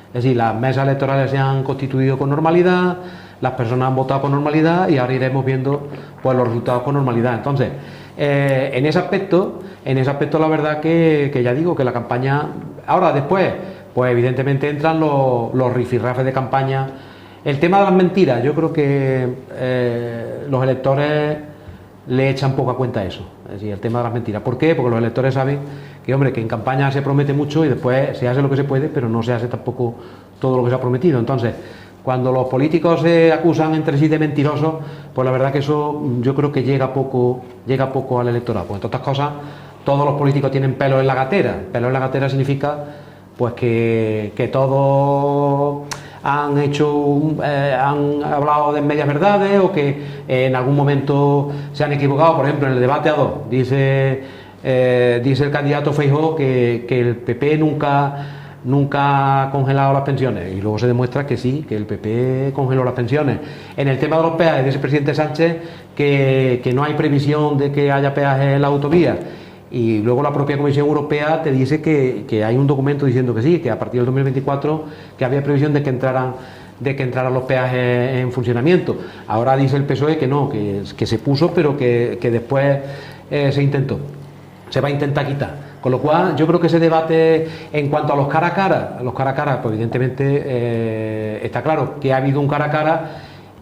Es decir, las mesas electorales se han constituido con normalidad, las personas han votado con normalidad y ahora iremos viendo pues los resultados con normalidad. Entonces, en ese aspecto la verdad que ya digo que la campaña... Ahora, después, pues evidentemente entran los rifirrafes de campaña. El tema de las mentiras, yo creo que los electores le echan poca cuenta a eso, es decir, el tema de las mentiras. ¿Por qué? Porque los electores saben que, hombre, que en campaña se promete mucho y después se hace lo que se puede, pero no se hace tampoco todo lo que se ha prometido. Entonces, cuando los políticos se acusan entre sí de mentirosos, pues la verdad que eso yo creo que llega poco al electorado. Pues entre otras cosas, todos los políticos tienen pelos en la gatera. Pelos en la gatera significa pues que todos han hablado de medias verdades o que en algún momento se han equivocado. Por ejemplo, en el debate a 2 dice el candidato Feijóo que el PP nunca ha congelado las pensiones, y luego se demuestra que sí, que el PP congeló las pensiones. En el tema de los peajes, dice el presidente Sánchez que no hay previsión de que haya peajes en la autovía, y luego la propia Comisión Europea te dice que hay un documento diciendo que sí, que a partir del 2024 que había previsión de que entraran los peajes en funcionamiento. Ahora dice el PSOE que no, que se puso, pero que después se va a intentar quitar. Con lo cual, yo creo que ese debate, en cuanto a los cara a cara, pues evidentemente está claro que ha habido un cara a cara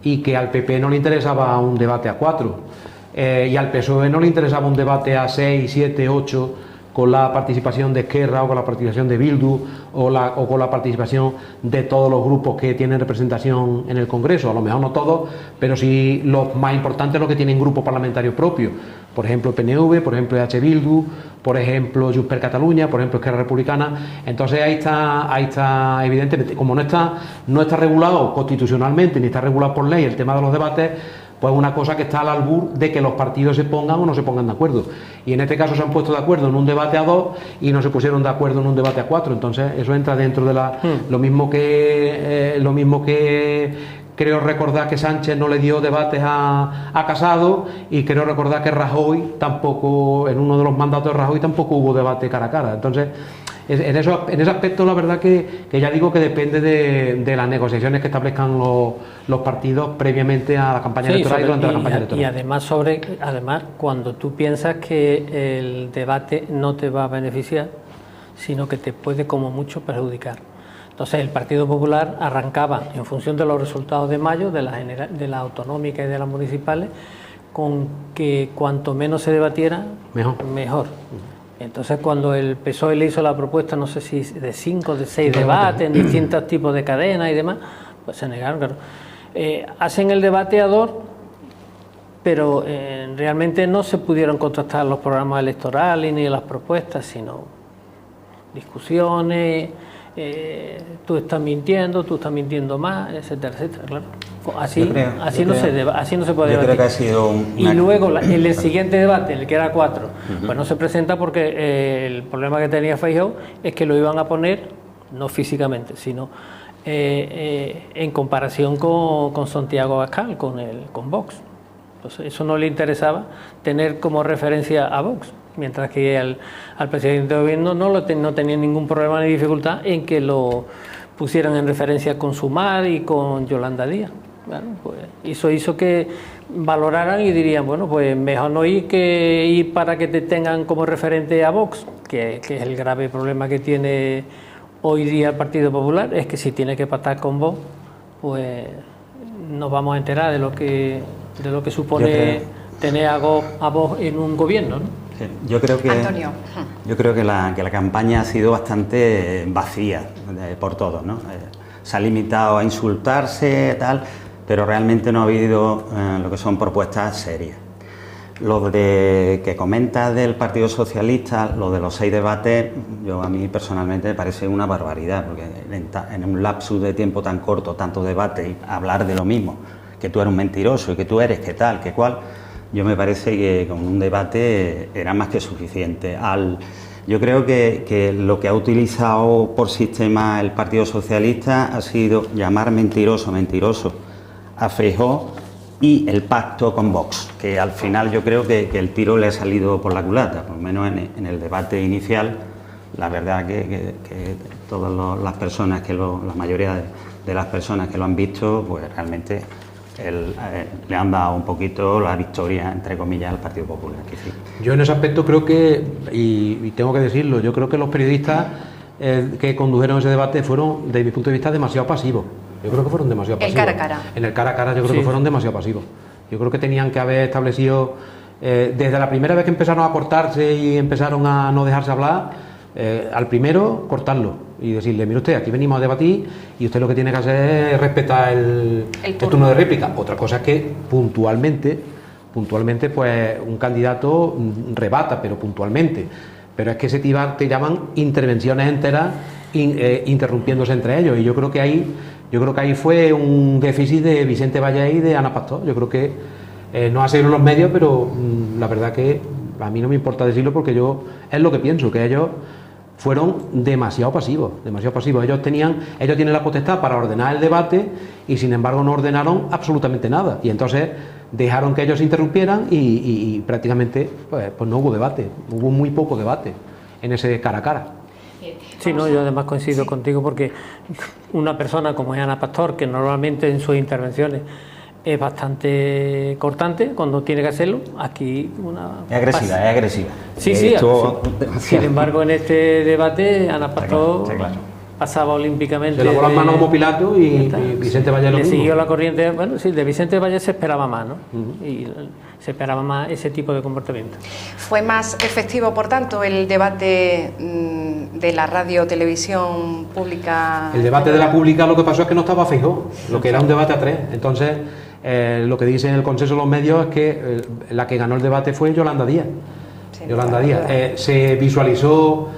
y que al PP no le interesaba un debate a 4. Y al PSOE no le interesaba un debate a 6, 7, 8, con la participación de Esquerra o con la participación de Bildu o con la participación de todos los grupos que tienen representación en el Congreso. A lo mejor no todos, pero sí los más importantes, los que tienen grupos parlamentarios propios. Por ejemplo, PNV, por ejemplo, EH Bildu, por ejemplo, Junts per Catalunya, por ejemplo, Esquerra Republicana. Entonces ahí está evidentemente, como no está regulado constitucionalmente ni está regulado por ley el tema de los debates, pues una cosa que está al albur de que los partidos se pongan o no se pongan de acuerdo. Y en este caso se han puesto de acuerdo en un debate a 2 y no se pusieron de acuerdo en un debate a 4. Entonces eso entra dentro de lo mismo que creo recordar que Sánchez no le dio debates a Casado, y creo recordar que Rajoy tampoco, en uno de los mandatos de Rajoy tampoco hubo debate cara a cara. Entonces en ese aspecto la verdad que ya digo que depende de las negociaciones que establezcan los partidos previamente a la campaña electoral y durante la campaña electoral. Y además cuando tú piensas que el debate no te va a beneficiar, sino que te puede como mucho perjudicar. Entonces el Partido Popular arrancaba en función de los resultados de mayo, de la autonómica y de las municipales, con que cuanto menos se debatiera, mejor. Entonces cuando el PSOE le hizo la propuesta, no sé si de 5 o de 6 debates en distintos tipos de cadenas y demás, pues se negaron, claro. Hacen el debate a dos, pero realmente no se pudieron contrastar los programas electorales ni las propuestas, sino discusiones, tú estás mintiendo más, etcétera, etcétera, claro. Así no se puede debatir. Creo que ha sido y luego en el siguiente debate, el que era 4, pues no se presenta porque el problema que tenía Feijóo es que lo iban a poner no físicamente, sino en comparación con Santiago Abascal, con Vox. Entonces eso no le interesaba tener como referencia a Vox, mientras que al presidente de gobierno no tenía ningún problema ni dificultad en que lo pusieran en referencia con Sumar y con Yolanda Díaz. Bueno, pues eso hizo que valoraran y dirían, bueno, pues mejor no ir que ir para que te tengan como referente a Vox, que es el grave problema que tiene hoy día el Partido Popular, es que si tiene que pactar con Vox, pues nos vamos a enterar de lo que supone tener a Vox en un gobierno, ¿no? Sí, yo creo que la campaña ha sido bastante vacía por todos, ¿no? Se ha limitado a insultarse, tal, pero realmente no ha habido lo que son propuestas serias. Lo que comentas del Partido Socialista, lo de los 6 debates, a mí personalmente me parece una barbaridad, porque en un lapsus de tiempo tan corto, tanto debate y hablar de lo mismo, que tú eres un mentiroso y que tú eres que tal, que cual, yo me parece que con un debate era más que suficiente. Yo creo que lo que ha utilizado por sistema el Partido Socialista ha sido llamar mentiroso a Feijóo y el pacto con Vox, que al final yo creo que el tiro le ha salido por la culata, por lo menos en el debate inicial. La verdad que todas las personas, la mayoría de las personas que lo han visto, pues realmente le han dado un poquito la victoria, entre comillas, al Partido Popular. Yo en ese aspecto creo que, y tengo que decirlo, yo creo que los periodistas que condujeron ese debate fueron, desde mi punto de vista, demasiado pasivos. Yo creo que fueron demasiado pasivos. El cara a cara. En el cara a cara yo creo que fueron demasiado pasivos. Yo creo que tenían que haber establecido, desde la primera vez que empezaron a cortarse y empezaron a no dejarse hablar, al primero cortarlo y decirle, mire usted, aquí venimos a debatir y usted lo que tiene que hacer es respetar el turno de réplica. Otra cosa es que puntualmente pues un candidato rebata, pero puntualmente. Pero es que te llaman intervenciones enteras interrumpiéndose entre ellos, y yo creo que ahí fue un déficit de Vicente Vallés y de Ana Pastor. Yo creo que no ha sido en los medios, pero la verdad que a mí no me importa decirlo, porque yo es lo que pienso, que ellos fueron demasiado pasivos. Ellos tienen la potestad para ordenar el debate y sin embargo no ordenaron absolutamente nada, y entonces dejaron que ellos se interrumpieran y prácticamente pues no hubo debate, hubo muy poco debate en ese cara a cara. Sí, no, yo además coincido contigo, porque una persona como es Ana Pastor, que normalmente en sus intervenciones es bastante cortante cuando tiene que hacerlo, aquí es agresiva. Sí. Sin embargo, en este debate Ana Pastor pasaba olímpicamente. Se lavó las manos como Pilato y Vicente Vallés lo mismo. Siguió la corriente. Bueno, sí, de Vicente Vallés se esperaba más, ¿no? Y se esperaba más ese tipo de comportamiento. ¿Fue más efectivo, por tanto, el debate de la radio televisión pública? El debate de la pública, lo que pasó es que no estaba Feijóo, lo que era un debate a 3. Entonces, lo que dicen en el consenso de los medios es que la que ganó el debate fue Yolanda Díaz. Se visualizó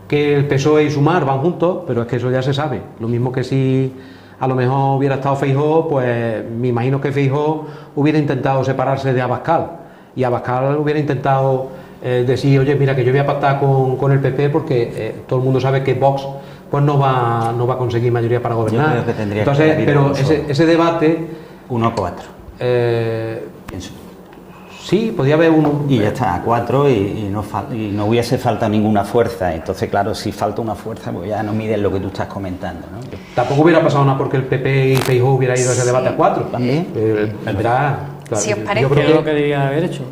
que el PSOE y Sumar van juntos, pero es que eso ya se sabe. Lo mismo que si a lo mejor hubiera estado Feijóo, pues me imagino que Feijóo hubiera intentado separarse de Abascal, y Abascal hubiera intentado decir, oye, mira, que yo voy a pactar con el PP, porque todo el mundo sabe que Vox pues no va a conseguir mayoría para gobernar. Yo creo que tendría Entonces, pero ese debate 1-4. Eh, Sí, podía haber uno. Y ya está, a 4 y no hubiese faltado ninguna fuerza. Entonces, claro, si falta una fuerza, pues ya no miden lo que tú estás comentando, ¿no? Tampoco hubiera pasado nada porque el PP y Feijóo hubiera ido a ese debate a 4. También. Si os parece, yo creo es lo que debía haber hecho.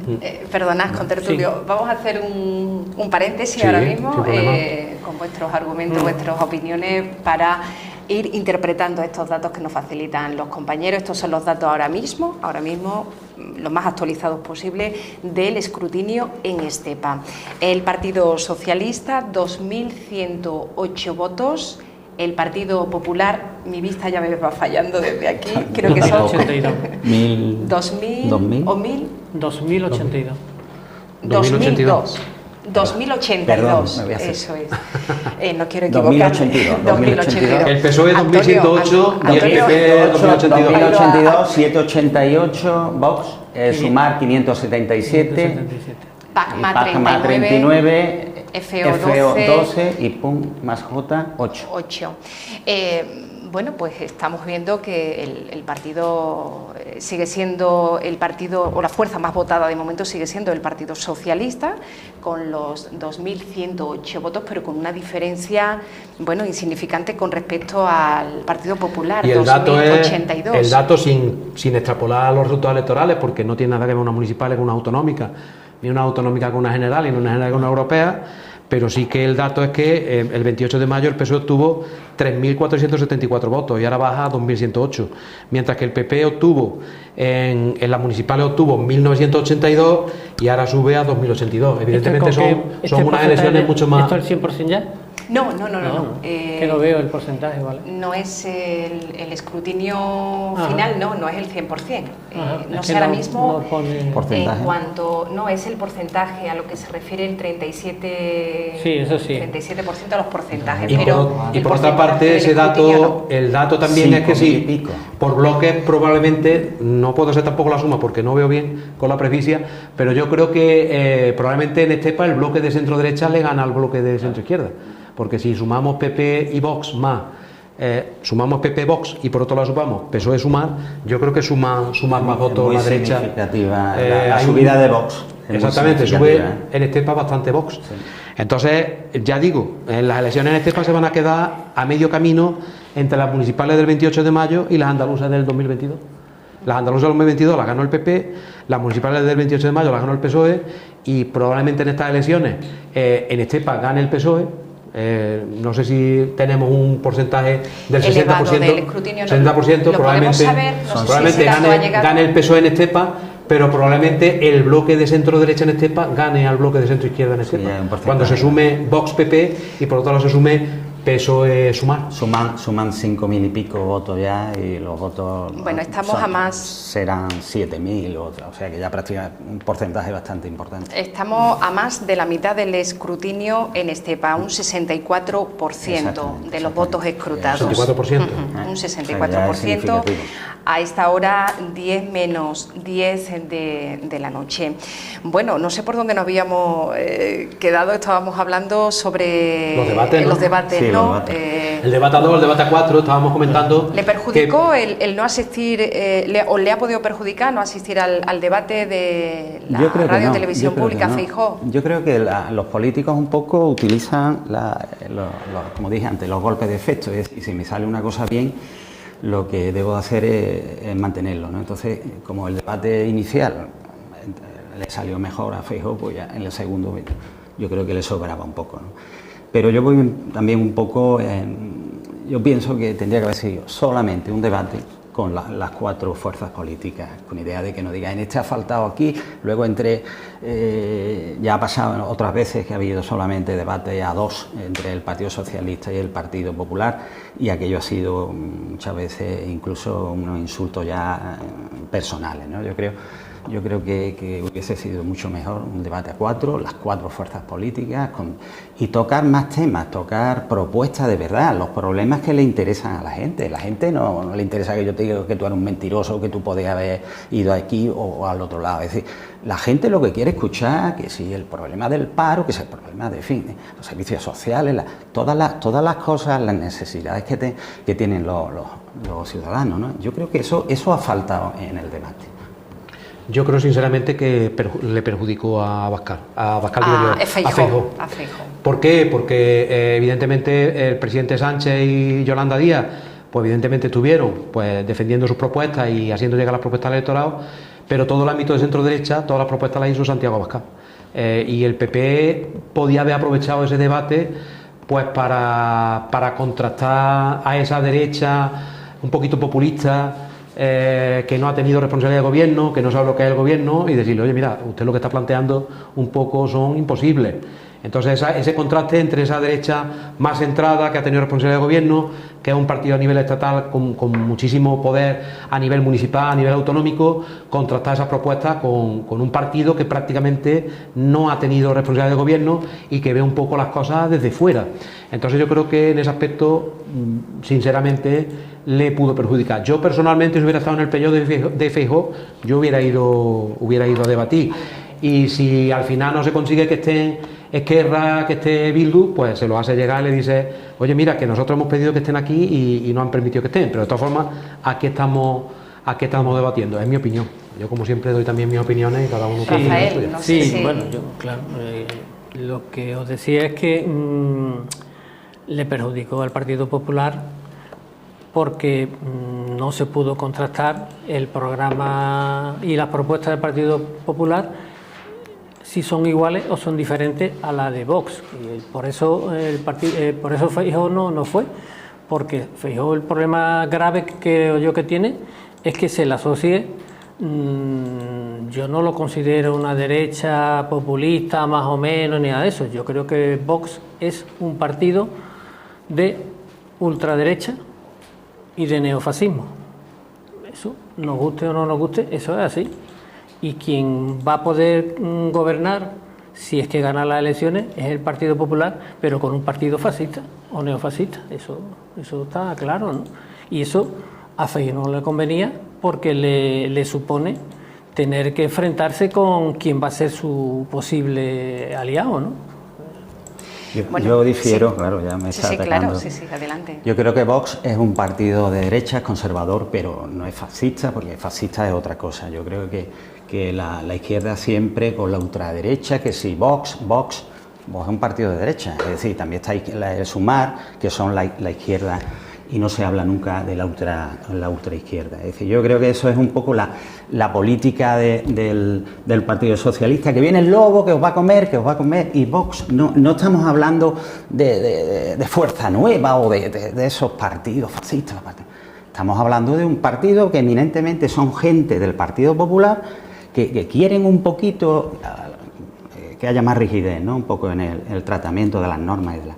Perdonad, contertulio, vamos a hacer un paréntesis Sí, ahora mismo sin problema. con vuestros argumentos, vuestras opiniones para ir interpretando estos datos que nos facilitan los compañeros. Estos son los datos ahora mismo los más actualizados posible del escrutinio en Estepa. El Partido Socialista, 2.108 votos. El Partido Popular, mi vista ya me va fallando desde aquí, creo que son 82. 2.000 o 1.000. 2082. 2002. 2082, Perdón, me voy a hacer. eso es. No quiero equivocarme. 2082. 2082. El PSOE 2108 y el PP 2082. 2082, 788, Vox, Sumar 577, PACMA 39, 39, FO 12 y PUM más J 8. 8. Bueno, pues estamos viendo que el partido sigue siendo el partido, o la fuerza más votada de momento sigue siendo el Partido Socialista, con los 2.108 votos, pero con una diferencia, bueno, insignificante con respecto al Partido Popular, Y el dato 2.082. es el dato sin extrapolar los resultados electorales, porque no tiene nada que ver una municipal con una autonómica, ni una autonómica con una general, ni una general con una europea. Pero sí que el dato es que el 28 de mayo el PSOE obtuvo 3.474 votos y ahora baja a 2.108, mientras que el PP obtuvo, en las municipales obtuvo 1.982 y ahora sube a 2.082. Evidentemente son unas elecciones mucho más... ¿Esto es el 100% ya? No. Que no veo el porcentaje, ¿vale? No es el escrutinio final, no es el 100%. No es sé que ahora no- mismo no pone- Porcentaje. en cuanto... No, es el porcentaje a lo que se refiere el 37%, Sí, eso sí. 37% a los porcentajes. Y pero el por otra porcentaje parte, del ese escrutinio dato, no. el dato también es que 5.000 y sí, pico. por bloques probablemente, no puedo hacer tampoco la suma porque no veo bien con la presbicia, pero yo creo que probablemente en Estepa el bloque de centro derecha le gana al bloque de centro izquierda, porque si sumamos PP y Vox más, sumamos PP, Vox y por otro lado sumamos PSOE Sumar, yo creo que suma más votos Muy la derecha. significativa la Hay subida de Vox. Es muy Exactamente, significativa, sube en Estepa bastante Vox. Entonces, ya digo, en las elecciones en Estepa se van a quedar a medio camino entre las municipales del 28 de mayo y las andaluzas del 2022. Las andaluzas del 2022 las ganó el PP, las municipales del 28 de mayo las ganó el PSOE y probablemente en estas elecciones en Estepa gane el PSOE. No sé si tenemos un porcentaje del 60%, Elevado del escrutinio, 60%, lo probablemente, podemos saber, no sé si probablemente ese dato ha llegado. gane el PSOE en Estepa, pero probablemente el bloque de centro derecha en Estepa gane al bloque de centro izquierda en Estepa, hay un porcentaje. cuando se sume Vox PP y por otro lado se sume PSOE Sumar. Suman 5.000 y pico votos ya y los votos Bueno, estamos a más. serán 7.000 o sea que ya prácticamente un porcentaje bastante importante. Estamos a más de la mitad del escrutinio en Estepa, un 64% de los votos escrutados. 64%. Un Ya es 64%. significativo. A esta hora 10 menos 10 de la noche. Bueno, no sé por dónde nos habíamos quedado, estábamos hablando sobre Los debates, ¿no? los debates, Sí, ¿no? los debates. El debate a 2, el debate a 4, estábamos comentando. ¿Le perjudicó el no asistir, o le ha podido perjudicar no asistir al debate de la Yo creo que radio no, televisión yo creo que pública, no. Feijóo? Yo creo que los políticos un poco utilizan, como dije antes, los golpes de efecto. Es decir, si me sale una cosa bien, lo que debo hacer es mantenerlo, ¿no? Entonces, como el debate inicial le salió mejor a Feijóo, pues ya en el segundo yo creo que le sobraba un poco, ¿no? Pero yo voy también un poco, yo pienso que tendría que haber sido solamente un debate con las cuatro fuerzas políticas, con idea de que no diga, en este ha faltado aquí, luego ya ha pasado otras veces que ha habido solamente debate a dos entre el Partido Socialista y el Partido Popular y aquello ha sido muchas veces incluso unos insultos ya personales, ¿no? Yo creo que hubiese sido mucho mejor un debate a cuatro, las cuatro fuerzas políticas, y tocar más temas, tocar propuestas de verdad, los problemas que le interesan a la gente. La gente no le interesa que yo te diga que tú eres un mentiroso, que tú podías haber ido aquí o al otro lado. Es decir, la gente lo que quiere escuchar, que si el problema del paro, que si el problema de los servicios sociales, todas las cosas, las necesidades que tienen los ciudadanos, ¿no? Yo creo que eso ha faltado en el debate. Yo creo sinceramente que le perjudicó a Abascal. A Feijóo. ¿Por qué? Porque evidentemente el presidente Sánchez y Yolanda Díaz, pues evidentemente estuvieron pues defendiendo sus propuestas y haciendo llegar las propuestas al electorado, pero todo el ámbito de centro derecha, todas las propuestas las hizo Santiago Abascal. Y el PP podía haber aprovechado ese debate pues para contrastar a esa derecha un poquito populista, que no ha tenido responsabilidad de gobierno, que no sabe lo que es el gobierno, y decirle, oye, mira, usted lo que está planteando un poco son imposibles. Entonces ese contraste entre esa derecha más centrada, que ha tenido responsabilidad de gobierno, que es un partido a nivel estatal con muchísimo poder a nivel municipal, a nivel autonómico, contrastar esas propuestas con un partido que prácticamente no ha tenido responsabilidad de gobierno y que ve un poco las cosas desde fuera. Entonces yo creo que en ese aspecto, sinceramente, le pudo perjudicar. Yo personalmente, si hubiera estado en el pellejo de Feijóo, yo hubiera ido a debatir. Y si al final no se consigue que estén Esquerra, que esté Bildu, pues se lo hace llegar y le dice, oye, mira, que nosotros hemos pedido que estén aquí y no han permitido que estén, pero de todas formas aquí estamos debatiendo, es mi opinión. Yo, como siempre, doy también mis opiniones y cada uno tiene la suya. Sí, bueno, yo, claro, lo que os decía es que le perjudicó al Partido Popular porque no se pudo contrastar el programa y las propuestas del Partido Popular si son iguales o son diferentes a la de Vox. Y por eso Feijóo no fue, porque Feijóo, el problema grave que creo yo que tiene es que se le asocie, yo no lo considero una derecha populista más o menos ni nada de eso. Yo creo que Vox es un partido de ultraderecha y de neofascismo. Eso, nos guste o no nos guste, eso es así. Y quien va a poder gobernar, si es que gana las elecciones, es el Partido Popular, pero con un partido fascista o neofascista. Eso está claro, ¿no? Y eso a Feijóo no le convenía porque le supone tener que enfrentarse con quien va a ser su posible aliado, ¿no? Yo difiero, sí. Claro, ya me está atacando. Claro, sí, adelante. Yo creo que Vox es un partido de derecha, es conservador, pero no es fascista, porque fascista es otra cosa. Yo creo que la izquierda siempre con la ultraderecha, que si Vox es un partido de derecha. Es decir, también está el Sumar, que son la izquierda, y no se habla nunca de la ultraizquierda. Es decir, yo creo que eso es un poco la política del Partido Socialista, que viene el lobo, que os va a comer, y Vox, no estamos hablando de Fuerza Nueva o de esos partidos fascistas. Estamos hablando de un partido que eminentemente son gente del Partido Popular que quieren un poquito que haya más rigidez, ¿no? Un poco en el tratamiento de las normas y de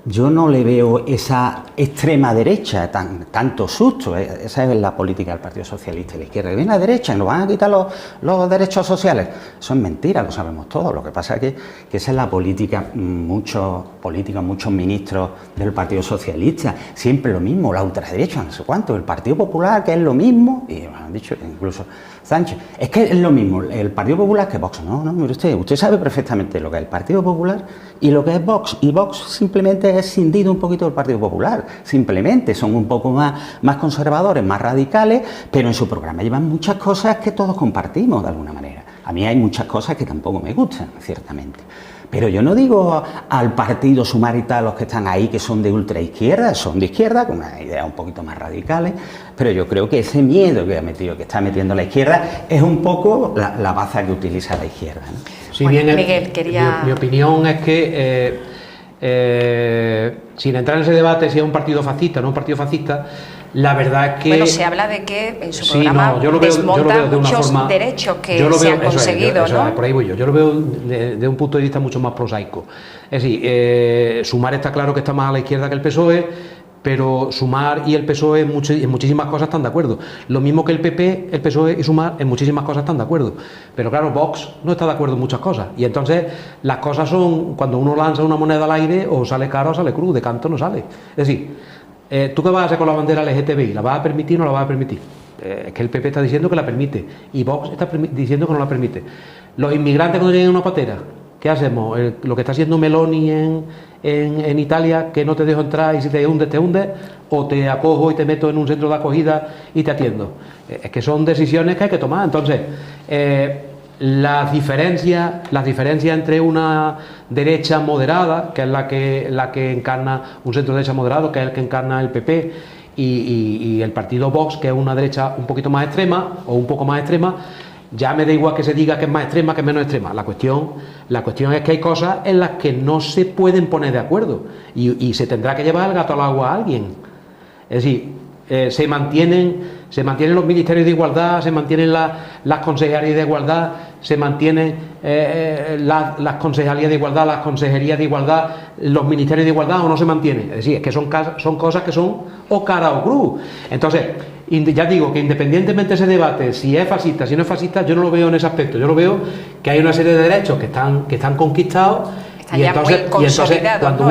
Yo no le veo esa extrema derecha, tanto susto. Esa es la política del Partido Socialista y la izquierda. Que viene a la derecha y nos van a quitar los derechos sociales. Eso es mentira, lo sabemos todos. Lo que pasa es que esa es la política, muchos políticos, muchos ministros del Partido Socialista. Siempre lo mismo, la ultraderecha, no sé cuánto. El Partido Popular, que es lo mismo, y me han dicho incluso Sánchez, es que es lo mismo el Partido Popular que Vox. No, mire usted sabe perfectamente lo que es el Partido Popular y lo que es Vox. Y Vox simplemente es cindido un poquito del Partido Popular, simplemente son un poco más conservadores, más radicales, pero en su programa llevan muchas cosas que todos compartimos de alguna manera. A mí hay muchas cosas que tampoco me gustan, ciertamente. Pero yo no digo al partido Sumar y tal, los que están ahí, que son de ultraizquierda, son de izquierda, con unas ideas un poquito más radicales, pero yo creo que ese miedo que está metiendo la izquierda es un poco la baza que utiliza la izquierda, ¿no? Si bien Miguel, mi opinión es que sin entrar en ese debate si es un partido fascista o no un partido fascista, la verdad es que... Bueno, se habla de que en su programa desmonta muchos derechos que se han conseguido, ¿no? Por ahí voy yo. Yo lo veo de un punto de vista mucho más prosaico. Es decir, Sumar está claro que está más a la izquierda que el PSOE, pero Sumar y el PSOE en muchísimas cosas están de acuerdo. Lo mismo que el PP, el PSOE y Sumar en muchísimas cosas están de acuerdo. Pero claro, Vox no está de acuerdo en muchas cosas. Y entonces las cosas son, cuando uno lanza una moneda al aire, o sale cara o sale cruz, de canto no sale. Es decir, ¿tú qué vas a hacer con la bandera LGTBI? ¿La vas a permitir o no la vas a permitir? Es que el PP está diciendo que la permite y Vox está diciendo que no la permite. Los inmigrantes cuando lleguen a una patera, ¿qué hacemos? Lo que está haciendo Meloni en Italia, que no te dejo entrar y si te hundes, o te acojo y te meto en un centro de acogida y te atiendo. Es que son decisiones que hay que tomar. Entonces, las diferencias entre una derecha moderada, que es la que encarna un centro de derecha moderado, que es el que encarna el PP, y el partido Vox, que es una derecha un poquito más extrema o un poco más extrema, ya me da igual que se diga que es más extrema que menos extrema. La cuestión es que hay cosas en las que no se pueden poner de acuerdo y se tendrá que llevar el gato al agua a alguien. Es decir, se mantienen los ministerios de igualdad, se mantienen las consejerías de igualdad, se mantienen las concejalías de igualdad, las consejerías de igualdad, los ministerios de igualdad, o no se mantienen. Es decir, es que son cosas que son o cara o cruz. Entonces, ya digo que independientemente de ese debate, si es fascista, si no es fascista, yo no lo veo en ese aspecto. Yo lo veo que hay una serie de derechos que están conquistados, y entonces cuando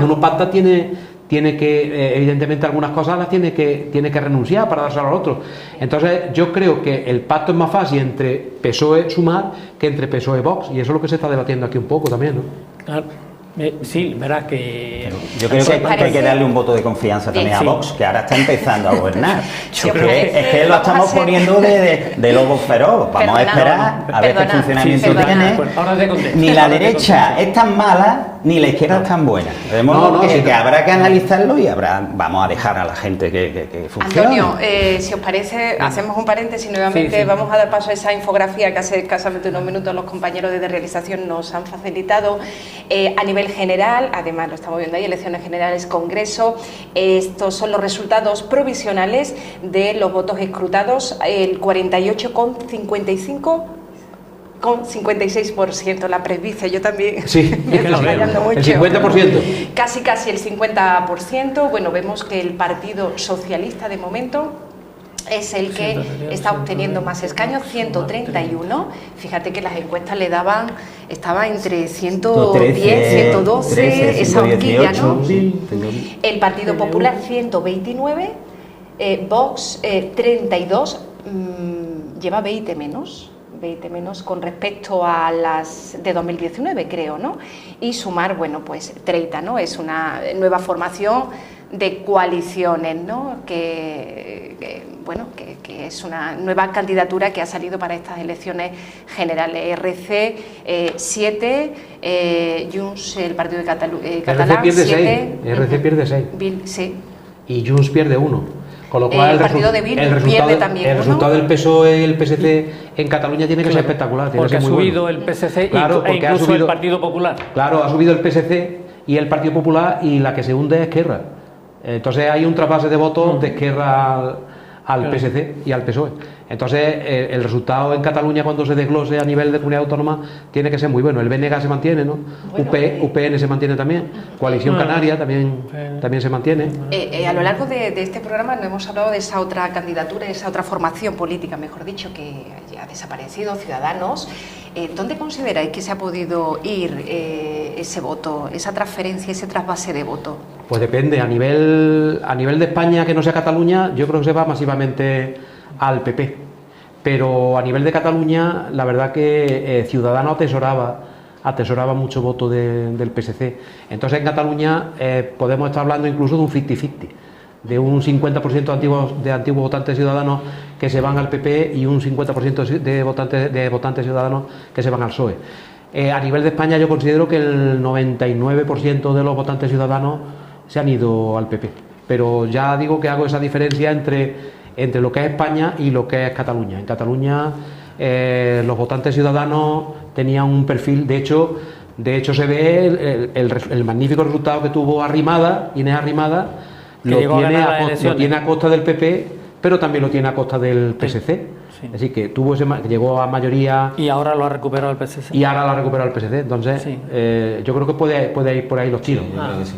uno pacta tiene que, evidentemente, algunas cosas las tiene que renunciar para dárselo al otro. Entonces, yo creo que el pacto es más fácil entre PSOE-Sumar que entre PSOE-Vox, y eso es lo que se está debatiendo aquí un poco también, ¿no? Claro. Sí, verás que... Yo creo que hay que darle un voto de confianza también a Vox, que ahora está empezando a gobernar. Yo creo que es que lo estamos poniendo de lobo feroz. Vamos a esperar a ver qué funcionamiento tiene. Pues ahora te contesto. Ni la derecha es tan mala, ni la izquierda es tan buena. Vemos que habrá que analizarlo y vamos a dejar a la gente que funcione. Antonio, si os parece, hacemos un paréntesis nuevamente. Vamos a dar paso a esa infografía que hace escasamente unos minutos los compañeros de realización nos han facilitado. A nivel general, además lo estamos viendo ahí, elecciones generales, Congreso, estos son los resultados provisionales de los votos escrutados, el 48,56%, la presbicia, yo también. Sí, estoy fallando mucho. El 50%. Casi el 50%. Bueno, vemos que el Partido Socialista de momento es el que está obteniendo más escaños, 131. Fíjate que las encuestas le daban, estaba entre 110, 112, esa horquilla, ¿no? El Partido Popular, 129, Vox, 32, lleva 20 menos con respecto a las de 2019, creo, ¿no? Y Sumar, bueno, pues 30, ¿no? Es una nueva formación de coaliciones, ¿no? Que es una nueva candidatura que ha salido para estas elecciones generales. RC 7, Junts, el Partido de Catalán, RC pierde 7, 6. RC pierde 6. Sí. Y Junts pierde 1. Con lo cual el partido de Bildu pierde también. El resultado del PSOE y el PSC en Cataluña tiene que ser espectacular. Porque ha subido bueno. el PSC claro, e incluso el Partido Popular. Claro, ha subido el PSC y el Partido Popular, y la que se hunde es Esquerra. Entonces hay un trasvase de votos de Esquerra al PSC y al PSOE. Entonces el resultado en Cataluña, cuando se desglose a nivel de comunidad autónoma, tiene que ser muy bueno. El BNG se mantiene, ¿no? Bueno, UPN se mantiene también. Coalición Canaria también se mantiene. A lo largo de este programa no hemos hablado de esa otra candidatura, de esa otra formación política, mejor dicho, que ya ha desaparecido, Ciudadanos. ¿Dónde consideráis que se ha podido ir ese voto, esa transferencia, ese trasvase de voto? Pues depende. A nivel de España, que no sea Cataluña, yo creo que se va masivamente al PP. Pero a nivel de Cataluña, la verdad que Ciudadanos atesoraba mucho voto del PSC. Entonces en Cataluña podemos estar hablando incluso de un 50-50, de un 50% de antiguos votantes ciudadanos que se van al PP y un 50% de votantes ciudadanos que se van al PSOE. A nivel de España yo considero que el 99% de los votantes ciudadanos se han ido al PP. Pero ya digo que hago esa diferencia entre lo que es España y lo que es Cataluña. En Cataluña los votantes ciudadanos tenían un perfil, de hecho se ve el magnífico resultado que tuvo Inés Arrimada, lo tiene a costa del PP, pero también lo tiene a costa del PSC. Sí. Así que llegó a mayoría. Y ahora lo ha recuperado el PSC. Entonces, yo creo que puede ir por ahí los tiros. Sí.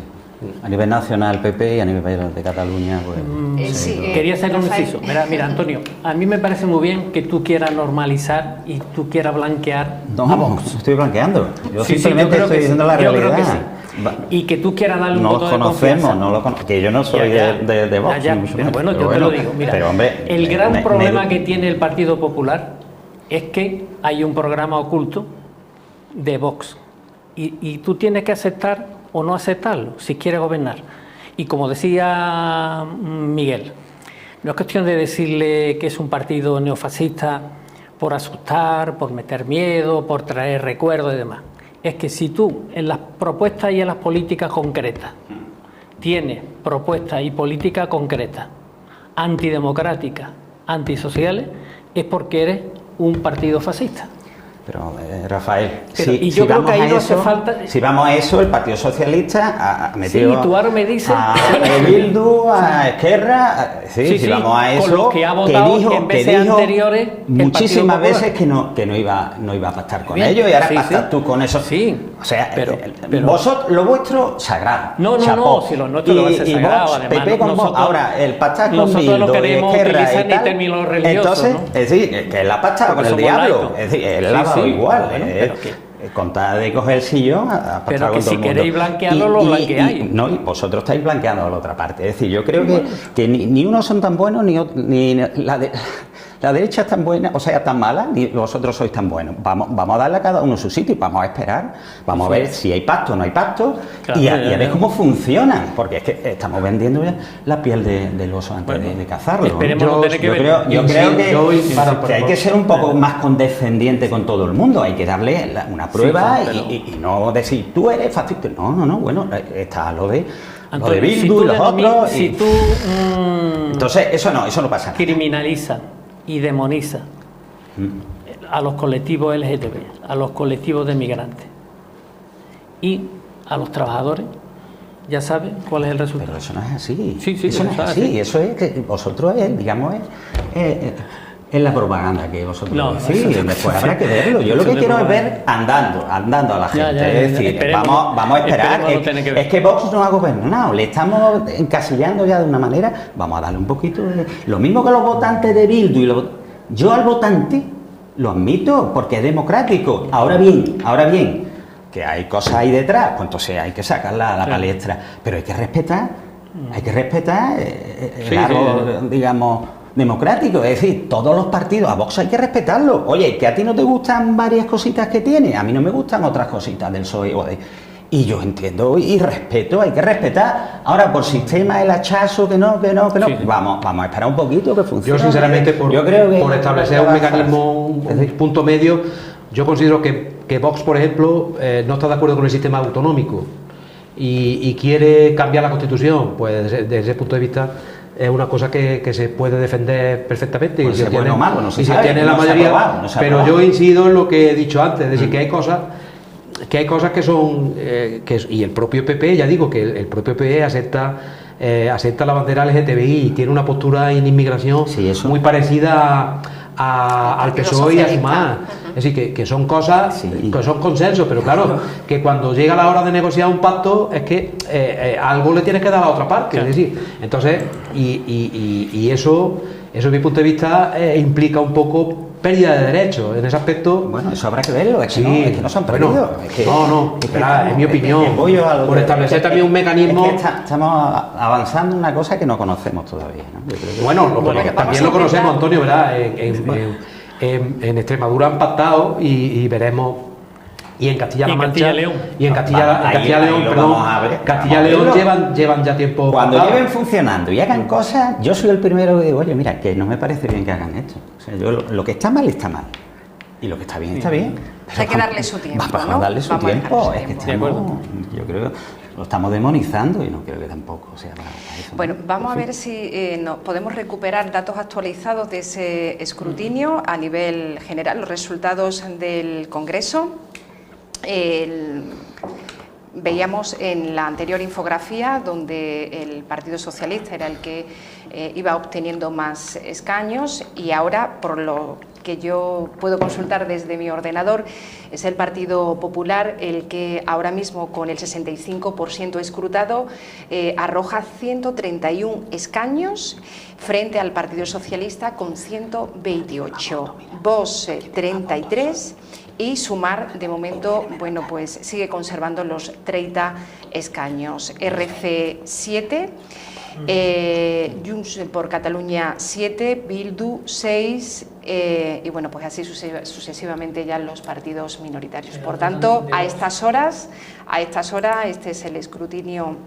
A nivel nacional PP y a nivel de Cataluña, pues. Quería ser un inciso. Mira, Antonio, a mí me parece muy bien que tú quieras normalizar y tú quieras blanquear. No, estoy blanqueando. Yo simplemente estoy diciendo la realidad. Yo creo que sí. Y que tú quieras darle un voto de confianza. Que yo no soy de Vox. Bueno, yo te lo digo. Mira, pero, hombre, el gran problema que tiene el Partido Popular es que hay un programa oculto de Vox. Y tú tienes que aceptar o no aceptarlo si quieres gobernar. Y como decía Miguel, no es cuestión de decirle que es un partido neofascista por asustar, por meter miedo, por traer recuerdos y demás. Es que si tú en las propuestas y en las políticas concretas tienes propuestas y políticas concretas antidemocráticas, antisociales, es porque eres un partido fascista. Pero, Rafael, y yo creo que ahí no hace falta... Si vamos a eso, el Partido Socialista ha metido... Sí, tú ahora me dices... A Bildu, a Esquerra... si vamos a eso... Con los que ha votado, que en veces anteriores... muchísimas veces que no iba a pactar con ellos, y ahora pactas tú con eso. Sí, o sea, pero vosotros, lo vuestro, sagrado. No, si lo nuestro lo va a ser sagrado, además. PP con Vox, ahora, el pactar con Bildu, no queremos utilizar ni términos religiosos, entonces, es decir, que él ha pactado con el diablo, es decir, él ha dado igual, con tal de coger el sillón a pero con que todo si el mundo. queréis blanquearlo, lo blanqueáis. Y vosotros estáis blanqueando a la otra parte. Es decir, yo creo que ni unos son tan buenos, ni la derecha es tan buena, o sea, tan mala, ni vosotros sois tan buenos. Vamos a darle a cada uno su sitio, vamos a esperar, vamos a ver si hay pacto o no hay pacto, y a ver cómo funcionan, porque es que estamos vendiendo ya la piel del oso antes de cazarlo. Esperemos no tener que ver. Yo creo que hay que ser un poco más condescendiente con todo el mundo, hay que darle una prueba y no decir, tú eres fascista. No, bueno, está lo de Bildu y los otros. Entonces, eso no pasa. Criminaliza y demoniza a los colectivos LGTB, a los colectivos de migrantes y a los trabajadores. Ya saben cuál es el resultado. Pero eso no es así. Eso no es así. Eso es que vosotros, es la propaganda que vosotros decís. Después habrá que verlo. Yo lo que quiero es ver andando a la gente. Es decir, vamos a esperar. Es que Vox no ha gobernado. Le estamos encasillando ya de una manera. Vamos a darle un poquito de... Lo mismo que los votantes de Bildu. Yo al votante lo admito porque es democrático. Ahora bien, que hay cosas ahí detrás, pues entonces hay que sacarla a la palestra. Pero hay que respetar el árbol, digamos, democrático. Es decir, todos los partidos, a Vox hay que respetarlo. Oye, que a ti no te gustan varias cositas que tiene, a mí no me gustan otras cositas del PSOE o de... Y yo entiendo y respeto, hay que respetar. Ahora, por sistema, el hachazo, que no. Vamos a esperar un poquito que funcione. Yo, sinceramente, por establecer un mecanismo, un punto medio, yo considero que Vox, por ejemplo, no está de acuerdo con el sistema autonómico y quiere cambiar la Constitución. Pues desde ese punto de vista es una cosa que se puede defender perfectamente. Pues y si bueno o malo, no se si sabe, tiene la no mayoría. Pero yo incido en lo que he dicho antes, es decir, que hay cosas que son y el propio PP, ya digo que el propio PP acepta la bandera LGTBI y tiene una postura en inmigración muy parecida al PSOE y a Sumar. Es decir, que son cosas que son consensos, pero claro, que cuando llega la hora de negociar un pacto es que algo le tienes que dar a la otra parte. Es decir, entonces, y eso desde mi punto de vista implica un poco pérdida de derechos en ese aspecto. Bueno, eso habrá que verlo, es que no se han perdido. Es mi opinión, por establecer también un mecanismo. Es que estamos avanzando en una cosa que no conocemos todavía, ¿no? También lo conocemos, Antonio, ¿verdad? En Extremadura han pactado y veremos. Y en Castilla-La Mancha y en Castilla-León llevan ya tiempo. Cuando lleven funcionando y hagan cosas, yo soy el primero que digo, oye, mira, que no me parece bien que hagan esto. O sea, yo lo que está mal está mal y lo que está bien está bien. Hay que darle su tiempo. Vamos a darle su tiempo. Es que yo creo que lo estamos demonizando y no creo que tampoco sea para eso. Bueno, vamos a ver si podemos recuperar datos actualizados de ese escrutinio a nivel general, los resultados del Congreso. Veíamos en la anterior infografía donde el Partido Socialista era el que iba obteniendo más escaños y ahora, por lo que yo puedo consultar desde mi ordenador, es el Partido Popular el que ahora mismo, con el 65% escrutado, arroja 131 escaños frente al Partido Socialista con 128, Vox 33 y Sumar, de momento, bueno, pues sigue conservando los 30 escaños. RC 7 Junts por Catalunya 7, Bildu 6 y bueno, pues así sucesivamente ya los partidos minoritarios. Por tanto, a estas horas este es el escrutinio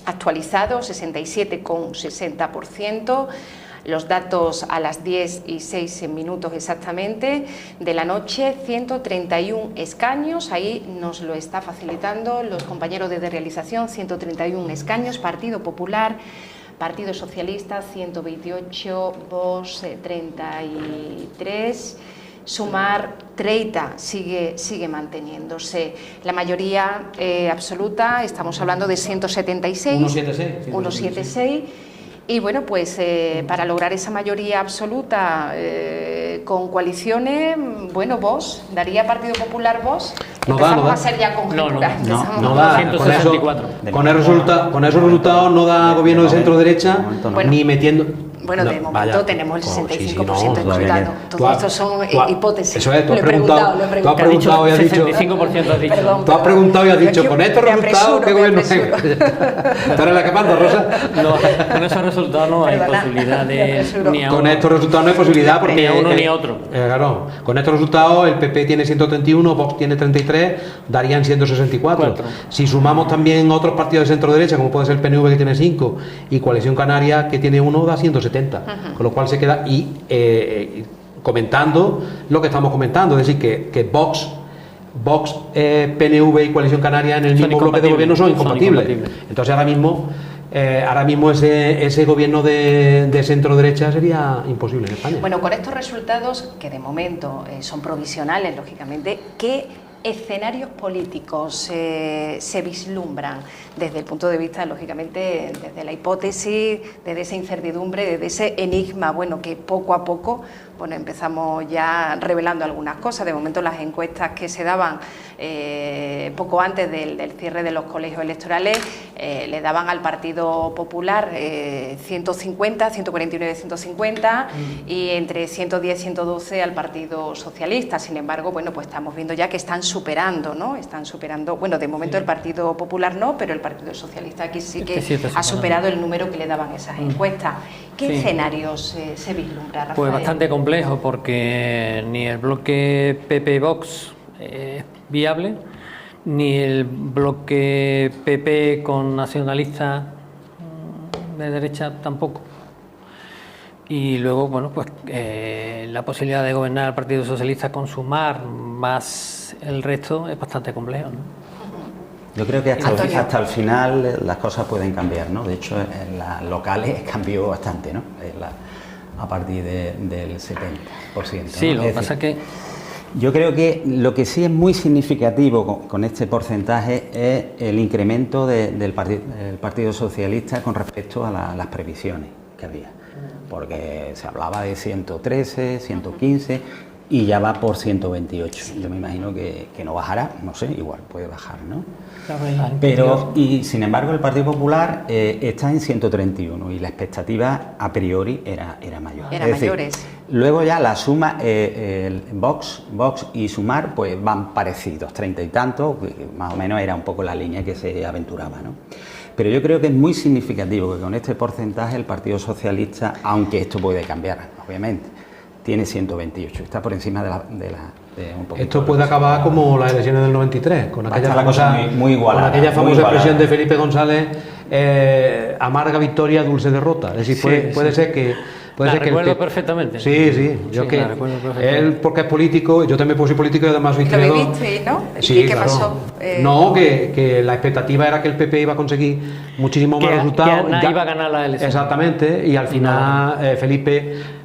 actualizado, 67,60%. Los datos a las 10:06 exactamente de la noche, 131 escaños, ahí nos lo está facilitando los compañeros de realización, 131 escaños, Partido Popular, Partido Socialista, 128, Vox, 33, Sumar, 30, sigue manteniéndose. La mayoría absoluta, estamos hablando de 176, 176. Y bueno, pues para lograr esa mayoría absoluta con coaliciones, bueno, Vox, ¿daría Partido Popular Vox? Empezamos a ser ya conjeturas. No da. 164. Con esos resultados no da gobierno de centro-derecha, ni metiendo... Bueno, de momento tenemos el 65% escrutado. Todo esto son hipótesis. Eso es, tú has preguntado y has dicho. 65% has dicho. Perdón, Tú has preguntado y has dicho, con estos resultados, ¿qué gobierno es? ¿Tú eres la que manda, Rosa? No, con esos resultados no hay posibilidad de... Ni a Con uno, estos resultados no hay posibilidad porque... ni a uno ni a otro. Claro, con estos resultados el PP tiene 131, Vox tiene 33, darían 164. Si sumamos también otros partidos de centro-derecha, como puede ser el PNV que tiene 5 y Coalición Canaria que tiene 1, da 170. Con lo cual se queda comentando lo que estamos comentando, es decir, que Vox, PNV y Coalición Canaria en el mismo bloque de gobierno son incompatibles. Entonces ahora mismo ese gobierno de centro-derecha sería imposible en España. Bueno, con estos resultados, que de momento son provisionales, lógicamente, ¿qué escenarios políticos se vislumbran desde el punto de vista, lógicamente, desde la hipótesis, desde esa incertidumbre, desde ese enigma, bueno, que poco a poco, bueno, empezamos ya revelando algunas cosas? De momento las encuestas que se daban poco antes del cierre de los colegios electorales le daban al Partido Popular 150, 149, 150 y entre 110 y 112 al Partido Socialista. Sin embargo, bueno, pues estamos viendo ya que están superando, ¿no? Están superando, bueno, de momento el Partido Popular no, pero el Partido Socialista aquí sí que ha superado el número que le daban esas encuestas. ¿Qué escenarios se vislumbra, Rafael? Pues bastante complejo, porque ni el bloque PP-Vox es viable, ni el bloque PP con nacionalistas de derecha tampoco. Y luego, bueno, pues la posibilidad de gobernar al Partido Socialista con Sumar más el resto es bastante complejo, ¿no? Yo creo que hasta el final las cosas pueden cambiar, ¿no? De hecho, en las locales cambió bastante, ¿no? A partir del 70%. Sí, ¿no? lo que pasa es que... Yo creo que lo que sí es muy significativo con este porcentaje es el incremento del Partido Socialista con respecto a las previsiones que había. Porque se hablaba de 113, 115... y ya va por 128. Yo me imagino que no bajará, no sé, igual puede bajar, ¿no? Pero, y sin embargo, el Partido Popular está en 131 y la expectativa a priori era mayor. Eran mayores. Luego ya la suma, Vox y Sumar, pues van parecidos, 30 y tanto, que más o menos era un poco la línea que se aventuraba, ¿no? Pero yo creo que es muy significativo que con este porcentaje el Partido Socialista, aunque esto puede cambiar, obviamente, tiene 128, está por encima de un poquito. Esto puede acabar como las elecciones del 93, con aquella famosa expresión de Felipe González, amarga victoria, dulce derrota. Es decir, puede ser que... recuerdo perfectamente. Sí, él, porque es político, yo también soy político y además soy historiador. ¿Lo viviste, no? Sí, ¿Y qué pasó? No, que la expectativa era que el PP iba a conseguir muchísimos más resultados. Que iba a ganar la elección. Exactamente, y al final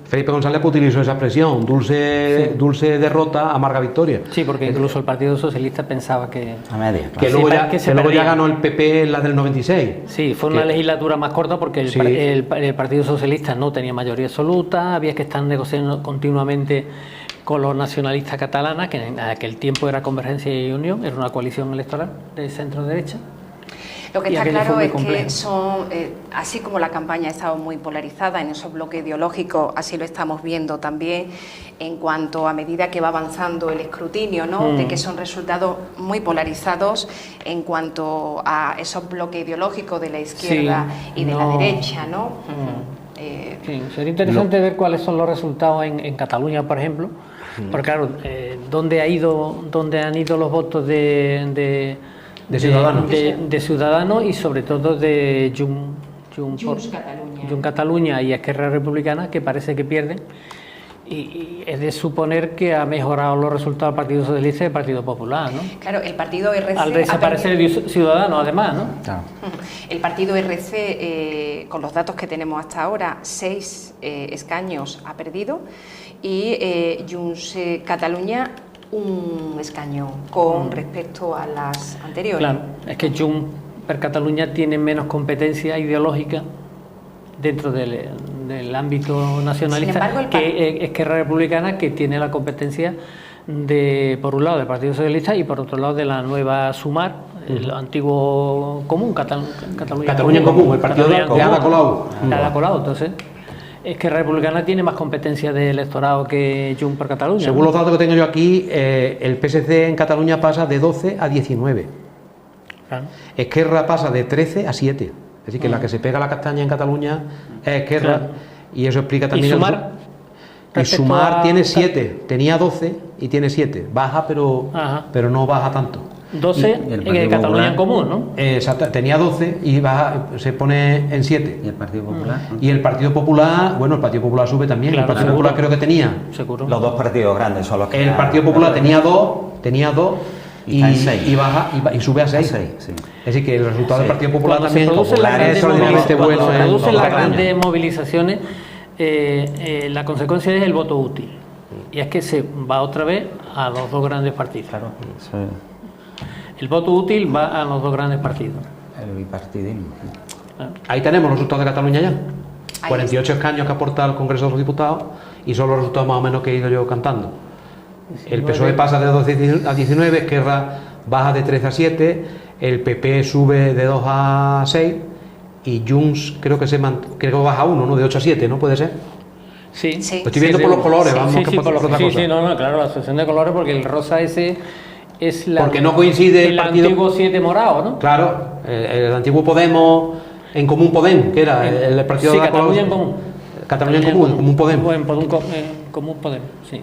Felipe González utilizó esa expresión, dulce derrota, amarga victoria. Sí, porque incluso el Partido Socialista pensaba que... A media, claro. Que luego ya ganó el PP en la del 96. Sí, fue una legislatura más corta porque el Partido Socialista no tenía mayoría absoluta, había que estar negociando continuamente con los nacionalistas catalanas, que en aquel tiempo era Convergencia y Unión, era una coalición electoral de centro-derecha. Lo que y está aquello fue claro muy es complejo. que son, así como la campaña ha estado muy polarizada en esos bloques ideológicos, así lo estamos viendo también en cuanto a medida que va avanzando el escrutinio, ¿no? De que son resultados muy polarizados en cuanto a esos bloques ideológicos de la izquierda y de la derecha, ¿no? Sí, sería interesante ver cuáles son los resultados en Cataluña, por ejemplo, porque claro, dónde han ido los votos de Ciudadanos. de Ciudadanos y sobre todo de Junts Catalunya y Esquerra Republicana, que parece que pierden, y es de suponer que ha mejorado los resultados del Partido Socialista y del Partido Popular, ¿no? Claro, el partido RC... Al desaparecer Ciudadanos, además, ¿no? Claro. El partido RC, con los datos que tenemos hasta ahora, 6 escaños ha perdido y Junts Catalunya un escaño con respecto a las anteriores. Claro, es que Junts per Catalunya tiene menos competencia ideológica dentro del ámbito nacionalista Sin embargo, que Esquerra Republicana, que tiene la competencia por un lado del Partido Socialista y por otro lado de la nueva Sumar, el antiguo Común, Catalunya en Común, el partido de Ada Colau. Entonces, Esquerra Republicana tiene más competencia de electorado que Junts per Catalunya. Según los datos que tengo yo aquí, el PSC en Cataluña pasa de 12 a 19. Claro. Esquerra pasa de 13 a 7. Es decir, que la que se pega la castaña en Cataluña es Esquerra, Claro. y eso explica también... ¿Y Sumar tiene 7, tenía 12 y tiene 7. Baja, pero no baja tanto. 12 en Cataluña en Común, ¿no? Exacto, tenía 12 y baja, se pone en 7. ¿Y el Partido Popular? Y el Partido Popular, bueno, el Partido Popular sube también. Claro, el Partido Popular creo que tenía... Seguro. Los dos partidos grandes son los que... El Partido Popular tenía 2 Y está en 6. y baja y sube a 6. Sí. Es decir, que el resultado del Partido Popular Cuando también es extraordinariamente bueno. Cuando se producen las Cataluña. grandes movilizaciones, la consecuencia es el voto útil. Y es que se va otra vez a los dos grandes partidos. Claro, eso es El voto útil va a los dos grandes partidos. el bipartidismo. Ahí tenemos los resultados de Cataluña ya. Ahí 48 escaños que aporta al Congreso de los Diputados y son los resultados más o menos que he ido yo cantando. El PSOE pasa de 12 a 19, Esquerra baja de 13 a 7, el PP sube de 2 a 6 y Junts creo que baja 1, ¿no? De 8 a 7, ¿no? ¿Puede ser? Sí. Sí. Lo estoy viendo por los colores, vamos Sí, que sí, por otra cosa. no, claro, la asociación de colores, porque el rosa ese es Porque no coincide el partido... antiguo 7 morado, ¿no? Claro, el antiguo Podemos, en Común Podem, que era el partido Sí, de la Cataluña en Colau. Común. Cataluña en Común, Común Podem. En Común Podem, sí.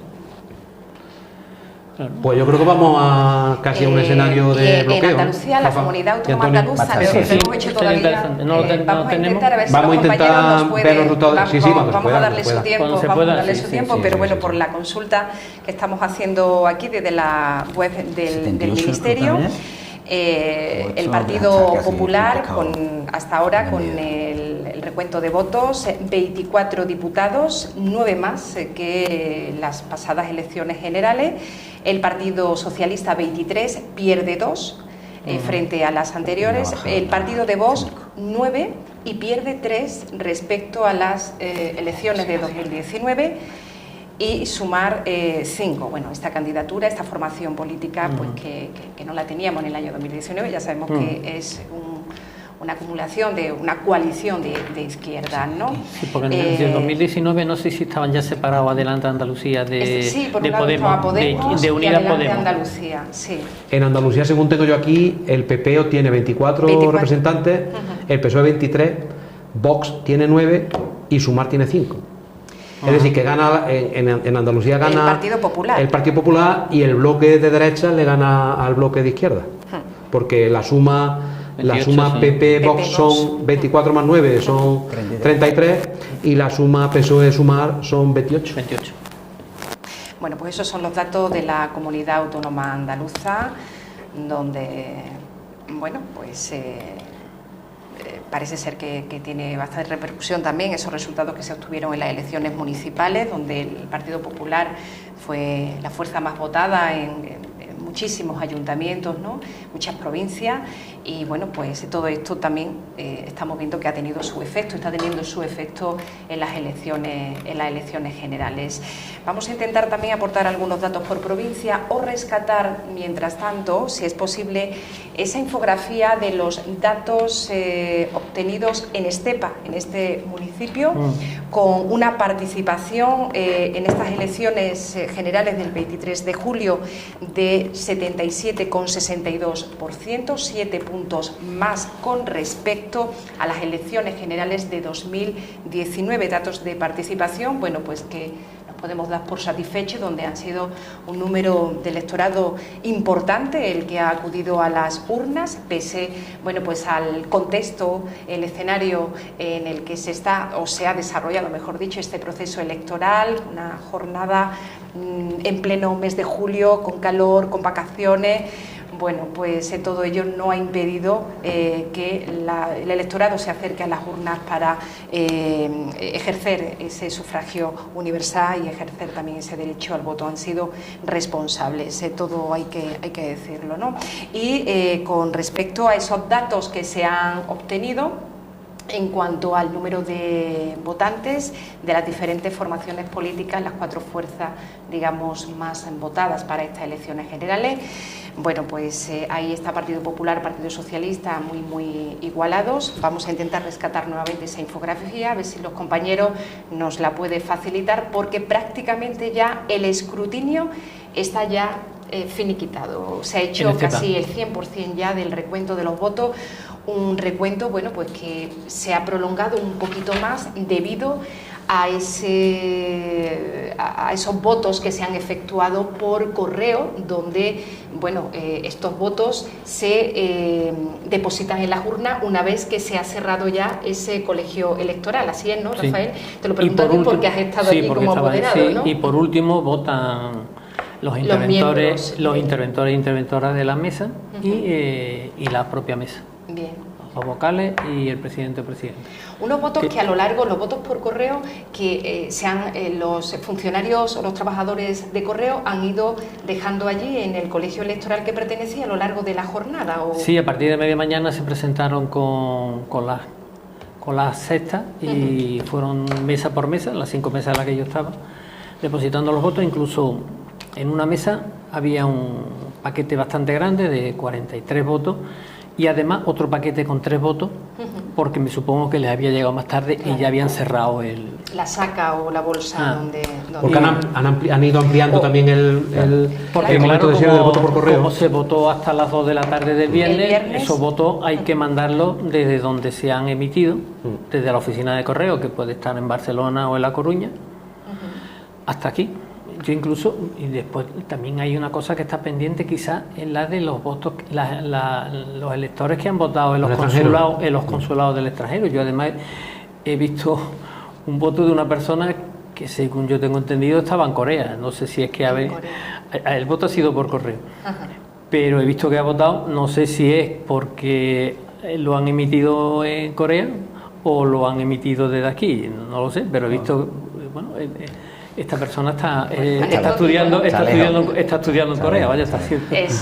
Claro. Pues yo creo que vamos a casi a un escenario de bloqueo. En Andalucía, la Rafa Comunidad y Autónoma Antonio. Andaluza, Bastante. no Sí, hemos hecho sería todavía. interesante. No lo Vamos a tenemos. intentar a ver si Vamos a los compañeros intentar nos pueden... ver los resultados. Sí, cuando se Vamos pueda, a darle cuando su tiempo, Cuando se vamos pueda, a darle sí, su sí, tiempo, sí, pero sí, bueno, sí, por sí. la consulta que estamos haciendo aquí desde la web del 78 Ministerio, también. el Ocho, Partido casi Popular, pescado. hasta ahora con Vendido. el recuento de votos, 24 diputados, 9 más que las pasadas elecciones generales. El Partido Socialista 23, pierde 2 frente a las anteriores. El Partido de Vox 9 y pierde 3 respecto a las elecciones de 2019. Y Sumar 5. Bueno, esta candidatura, esta formación política, pues que no la teníamos en el año 2019, ya sabemos que es una acumulación de una coalición de izquierdas, ¿no? Sí, porque desde el 2019 no sé si estaban ya separados Adelante Andalucía Sí, por de un lado estaba Podemos de y Unidas Adelante Podemos. Andalucía, sí. En Andalucía, según tengo yo aquí, el PP obtiene 24 representantes, el PSOE 23, Vox tiene 9 y Sumar tiene 5. Es decir, que gana en Andalucía gana el Partido Popular. El Partido Popular y el bloque de derecha le gana al bloque de izquierda. Porque la suma 28, sí. PP Vox PP, son 24 más 9 son 33 y la suma PSOE Sumar son 28. Bueno, pues esos son los datos de la Comunidad Autónoma Andaluza, donde, bueno, pues parece ser que tiene bastante repercusión también esos resultados que se obtuvieron en las elecciones municipales, donde el Partido Popular fue la fuerza más votada en muchísimos ayuntamientos, ¿no? Muchas provincias, y bueno, pues todo esto también estamos viendo que ha tenido su efecto, está teniendo su efecto en las elecciones generales. Vamos a intentar también aportar algunos datos por provincia o rescatar, mientras tanto, si es posible, esa infografía de los datos obtenidos en Estepa, en este municipio, con una participación en estas elecciones generales del 23 de julio de 77,62%, 7 puntos más con respecto a las elecciones generales de 2019. Datos de participación, bueno, pues que nos podemos dar por satisfechos, donde han sido un número de electorado importante el que ha acudido a las urnas, pese, bueno, pues al contexto, el escenario en el que se está o se ha desarrollado, mejor dicho, este proceso electoral, una jornada en pleno mes de julio, con calor, con vacaciones. Bueno, pues todo ello no ha impedido que el electorado se acerque a las urnas para ejercer ese sufragio universal y ejercer también ese derecho al voto. Han sido responsables, todo hay que decirlo, ¿no? Y con respecto a esos datos que se han obtenido, en cuanto al número de votantes de las diferentes formaciones políticas, las 4 fuerzas, digamos, más votadas para estas elecciones generales, bueno, pues ahí está Partido Popular, Partido Socialista, muy igualados. Vamos a intentar rescatar nuevamente esa infografía, a ver si los compañeros nos la pueden facilitar, porque prácticamente ya el escrutinio está ya finiquitado. Se ha hecho casi el 100% ya del recuento de los votos. Un recuento, bueno, pues que se ha prolongado un poquito más debido a esos votos que se han efectuado por correo, donde, bueno, estos votos se depositan en las urnas una vez que se ha cerrado ya ese colegio electoral. Así es, ¿no, Rafael? Sí. Te lo pregunto a ti porque has estado allí como moderado, ¿no? Y por últmo votan los interventores e interventoras de la mesa y la propia mesa. Bien. Los vocales y el presidente o presidente. Unos votos que a lo largo, los votos por correo, que los funcionarios o los trabajadores de correo han ido dejando allí en el colegio electoral que pertenecía a lo largo de la jornada. ¿O? Sí, a partir de media mañana se presentaron con las cestas y fueron mesa por mesa, las 5 mesas en las que yo estaba, depositando los votos. Incluso en una mesa había un paquete bastante grande de 43 votos, y además otro paquete con 3 votos, porque me supongo que les había llegado más tarde, claro, y ya habían cerrado la saca o la bolsa donde... Porque han ido ampliando también el momento de cierre del voto por correo. Como se votó hasta las 2 de la tarde del viernes, esos votos hay que mandarlos desde donde se han emitido, desde la oficina de correo, que puede estar en Barcelona o en La Coruña, hasta aquí. Yo incluso, y después también hay una cosa que está pendiente, quizás, es la de los votos, los electores que han votado en los consulados del extranjero. Yo además he visto un voto de una persona que, según yo tengo entendido, estaba en Corea. No sé si es que el voto ha sido por correo. Pero he visto que ha votado, no sé si es porque lo han emitido en Corea o lo han emitido desde aquí, no lo sé, pero he visto, bueno, esta persona está estudiando en Corea, vaya, está haciendo. Es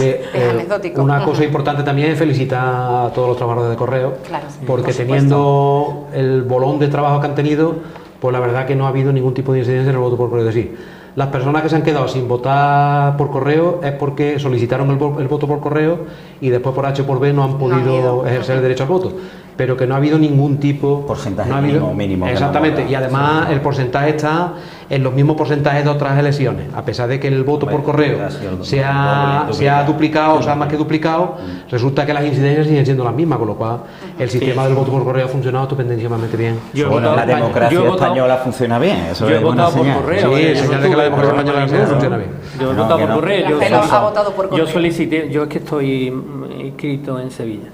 anecdótico. Una cosa importante también es felicitar a todos los trabajadores de correo, claro, porque teniendo el bolón de trabajo que han tenido, pues la verdad que no ha habido ningún tipo de incidencia en el voto por correo de sí. Las personas que se han quedado sin votar por correo es porque solicitaron el voto por correo y después por H o por B no han podido ejercer el derecho al voto, pero que no ha habido ningún tipo... Porcentaje no ha habido, mínimo. Exactamente, y además el porcentaje está en los mismos porcentajes de otras elecciones, a pesar de que el voto por correo se ha duplicado, o sea, más que duplicado, resulta que las incidencias siguen siendo las mismas, con lo cual el sistema del voto por correo ha funcionado estupendísimamente bien. La democracia española funciona bien, eso es buena señal. Correo, sí, señal de que la democracia española funciona bien. Yo he votado por correo. Ha votado por correo. Yo solicité, yo es que estoy inscrito en Sevilla.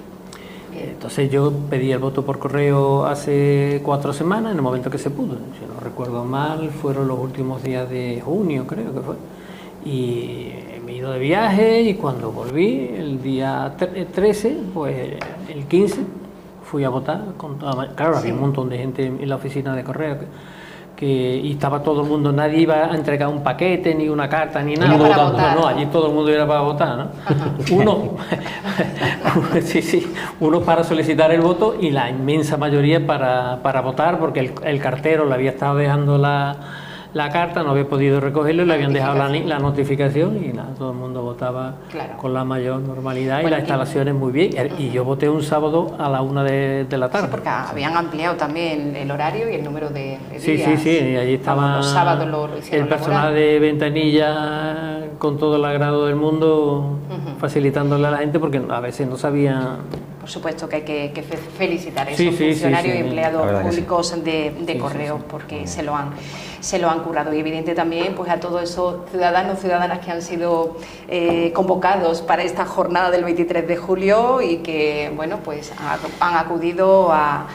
Entonces yo pedí el voto por correo hace 4 semanas, en el momento que se pudo. Si no recuerdo mal, fueron los últimos días de junio, creo que fue. Y me he ido de viaje y cuando volví, el día 13, pues el 15, fui a votar. Claro, había un montón de gente en la oficina de correo y estaba todo el mundo, nadie iba a entregar un paquete, ni una carta, ni nada. Para votar. No, allí todo el mundo era para votar, ¿no? Uno para solicitar el voto y la inmensa mayoría para votar, porque el cartero le había estado dejando la carta, no había podido recogerlo y le habían dejado la notificación y nada, todo el mundo votaba con la mayor normalidad y las instalaciones muy bien. Y yo voté un sábado a la 1 de la tarde. Sí, porque habían ampliado también el horario y el número de días. Sí, y allí estaba los sábados lo hicieron el personal de ventanilla con todo el agrado del mundo, facilitándole a la gente porque a veces no sabía. Por supuesto que hay que felicitar a esos funcionarios y empleados públicos de correos porque se lo han currado, y evidente también pues a todos esos ciudadanas que han sido convocados para esta jornada del 23 de julio y que bueno pues han acudido a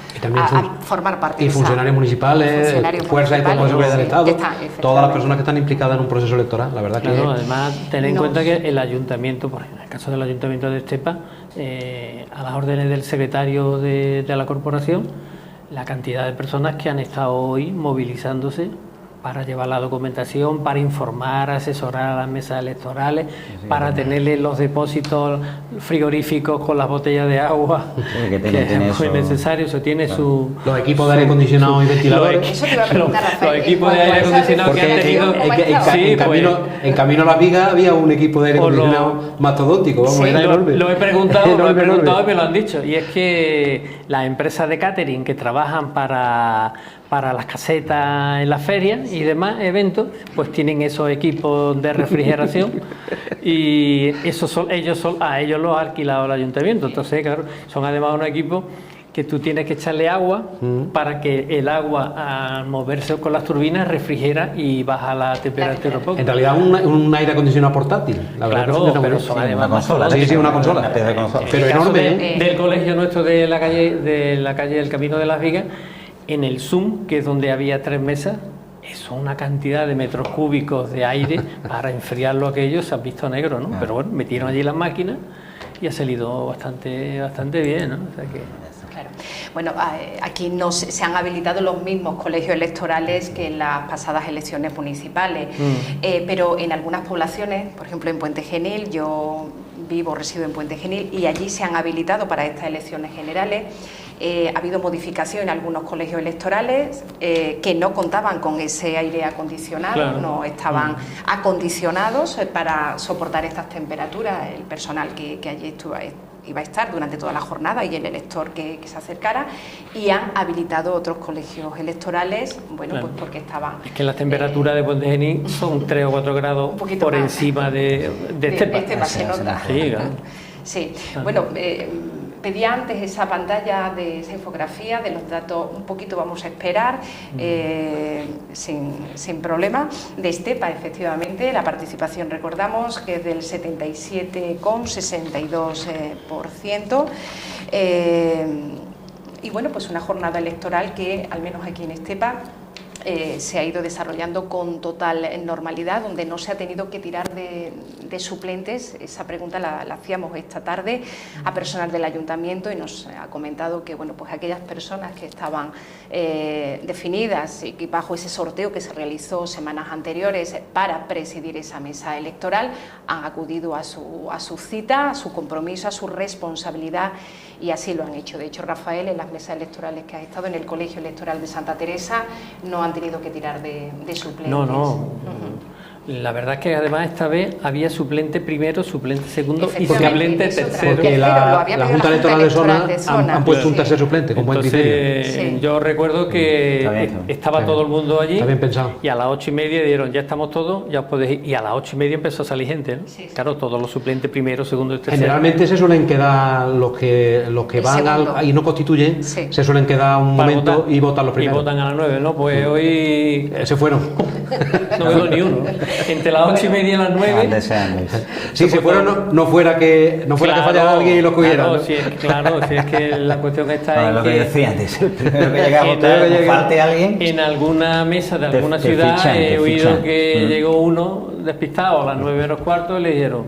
formar parte y funcionarios municipales, fuerzas y cuerpos de seguridad del Estado, todas las personas que están implicadas en un proceso electoral, la verdad que además tener en cuenta que el ayuntamiento, por ejemplo, en el caso del ayuntamiento de Estepa, a las órdenes del secretario de la corporación, la cantidad de personas que han estado hoy movilizándose para llevar la documentación, para informar, asesorar a las mesas electorales, para tenerle los depósitos frigoríficos con las botellas de agua, que es muy necesario. Eso tiene los equipos de aire acondicionado y ventiladores. Eso te iba a preguntar, Rafael. Los equipos de aire acondicionado que han tenido. En camino a la Viga había un equipo de aire acondicionado mastodóntico, era enorme. Lo he preguntado y me lo han dicho. Y es que las empresas de catering que trabajan para las casetas en las ferias y demás eventos, pues tienen esos equipos de refrigeración y a ellos los ha alquilado el ayuntamiento. Entonces, claro, son además unos equipos que tú tienes que echarle agua para que el agua, al moverse con las turbinas, refrigera y baja la temperatura un poco. En realidad un aire acondicionado portátil. La verdad, claro, pero son además una consola. Sí, una consola. Pero enorme. Del colegio nuestro de la calle del Camino de las Vigas, en el Zoom, que es donde había 3 mesas, eso, una cantidad de metros cúbicos de aire para enfriarlo aquello, se han visto negro, ¿no? Pero bueno, metieron allí las máquinas y ha salido bastante bien, ¿no? O sea que... Claro. Bueno, aquí no se han habilitado los mismos colegios electorales que en las pasadas elecciones municipales, pero en algunas poblaciones, por ejemplo en Puente Genil, yo resido en Puente Genil, y allí se han habilitado para estas elecciones generales. Ha habido modificación en algunos colegios electorales que no contaban con ese aire acondicionado, no estaban acondicionados para soportar estas temperaturas, el personal que allí iba a estar durante toda la jornada y el elector que se acercara, y han habilitado otros colegios electorales, bueno, pues porque estaban... Es que las temperaturas de Puente Genil son 3 o 4 grados por encima de Estepa. Se nota. Sí, claro. Sí, bueno... pedía antes esa pantalla de esa infografía de los datos, un poquito vamos a esperar, sin problema, de Estepa. Efectivamente, la participación, recordamos, que es del 77,62%. Y bueno, pues una jornada electoral que, al menos aquí en Estepa, se ha ido desarrollando con total normalidad, donde no se ha tenido que tirar de suplentes. Esa pregunta la hacíamos esta tarde a personal del ayuntamiento y nos ha comentado que bueno, pues aquellas personas que estaban definidas y bajo ese sorteo que se realizó semanas anteriores para presidir esa mesa electoral han acudido a su cita, a su compromiso, a su responsabilidad, y así lo han hecho. De hecho, Rafael, en las mesas electorales que ha estado en el Colegio Electoral de Santa Teresa, no han tenido que tirar de suplentes. No. La verdad es que además esta vez había suplente primero, suplente segundo y suplente tercero. Porque la Junta Electoral de Zona han puesto un tercer suplente con buen criterio. Sí. Yo recuerdo que estaba todo el mundo allí. Está bien pensado. Y a las 8:30 dijeron, ya estamos todos, ya os podéis ir. Y a las 8:30 empezó a salir gente, ¿no? Sí. Claro, todos los suplentes primero, segundo y tercero. Generalmente se suelen quedar los que van y no constituyen, se suelen quedar un momento votar, y votan los primeros. Y votan a las 9, ¿no? Pues hoy... Se fueron. No quedó ni uno. Entre las 8:30 y las 9. Si se fueron, no fuera que fallara alguien y los cogiera. Claro, si es que la cuestión está en lo que decía antes, el primero que llega a votar, falte alguien. En alguna mesa de alguna ciudad he oído que llegó uno despistado a las 9:15 y le dijeron: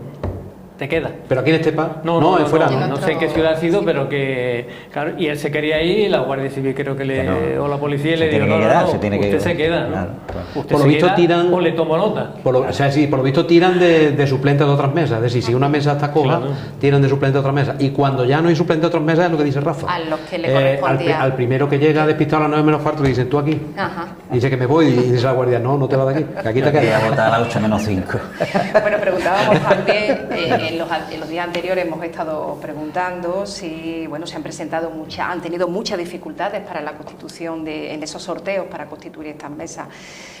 te queda. Pero aquí en Estepa, No, fuera. No sé en qué ciudad ha sido, pero que, claro, y él se quería ir y la Guardia Civil creo que le, o la policía le dijo, usted se queda, ¿no? Claro. Usted Por lo se visto queda tiran, o le tomo nota. o sea, sí, por lo visto tiran de suplentes de otras mesas, es decir, si una mesa está coja, Claro. tiran de suplente de otras mesas, y cuando ya no hay suplente de otras mesas es lo que dice Rafa. A los que le correspondía. Al primero que llega despistado a las 9 menos cuarto le dicen, tú aquí. Ajá. Y dice que me voy, y dice la guardia, no te vas de aquí, que aquí te Voy a quedas. votar a las 8 menos 5. Bueno, preguntábamos también, en los días anteriores hemos estado preguntando si, bueno, han tenido muchas dificultades para la constitución en esos sorteos para constituir estas mesas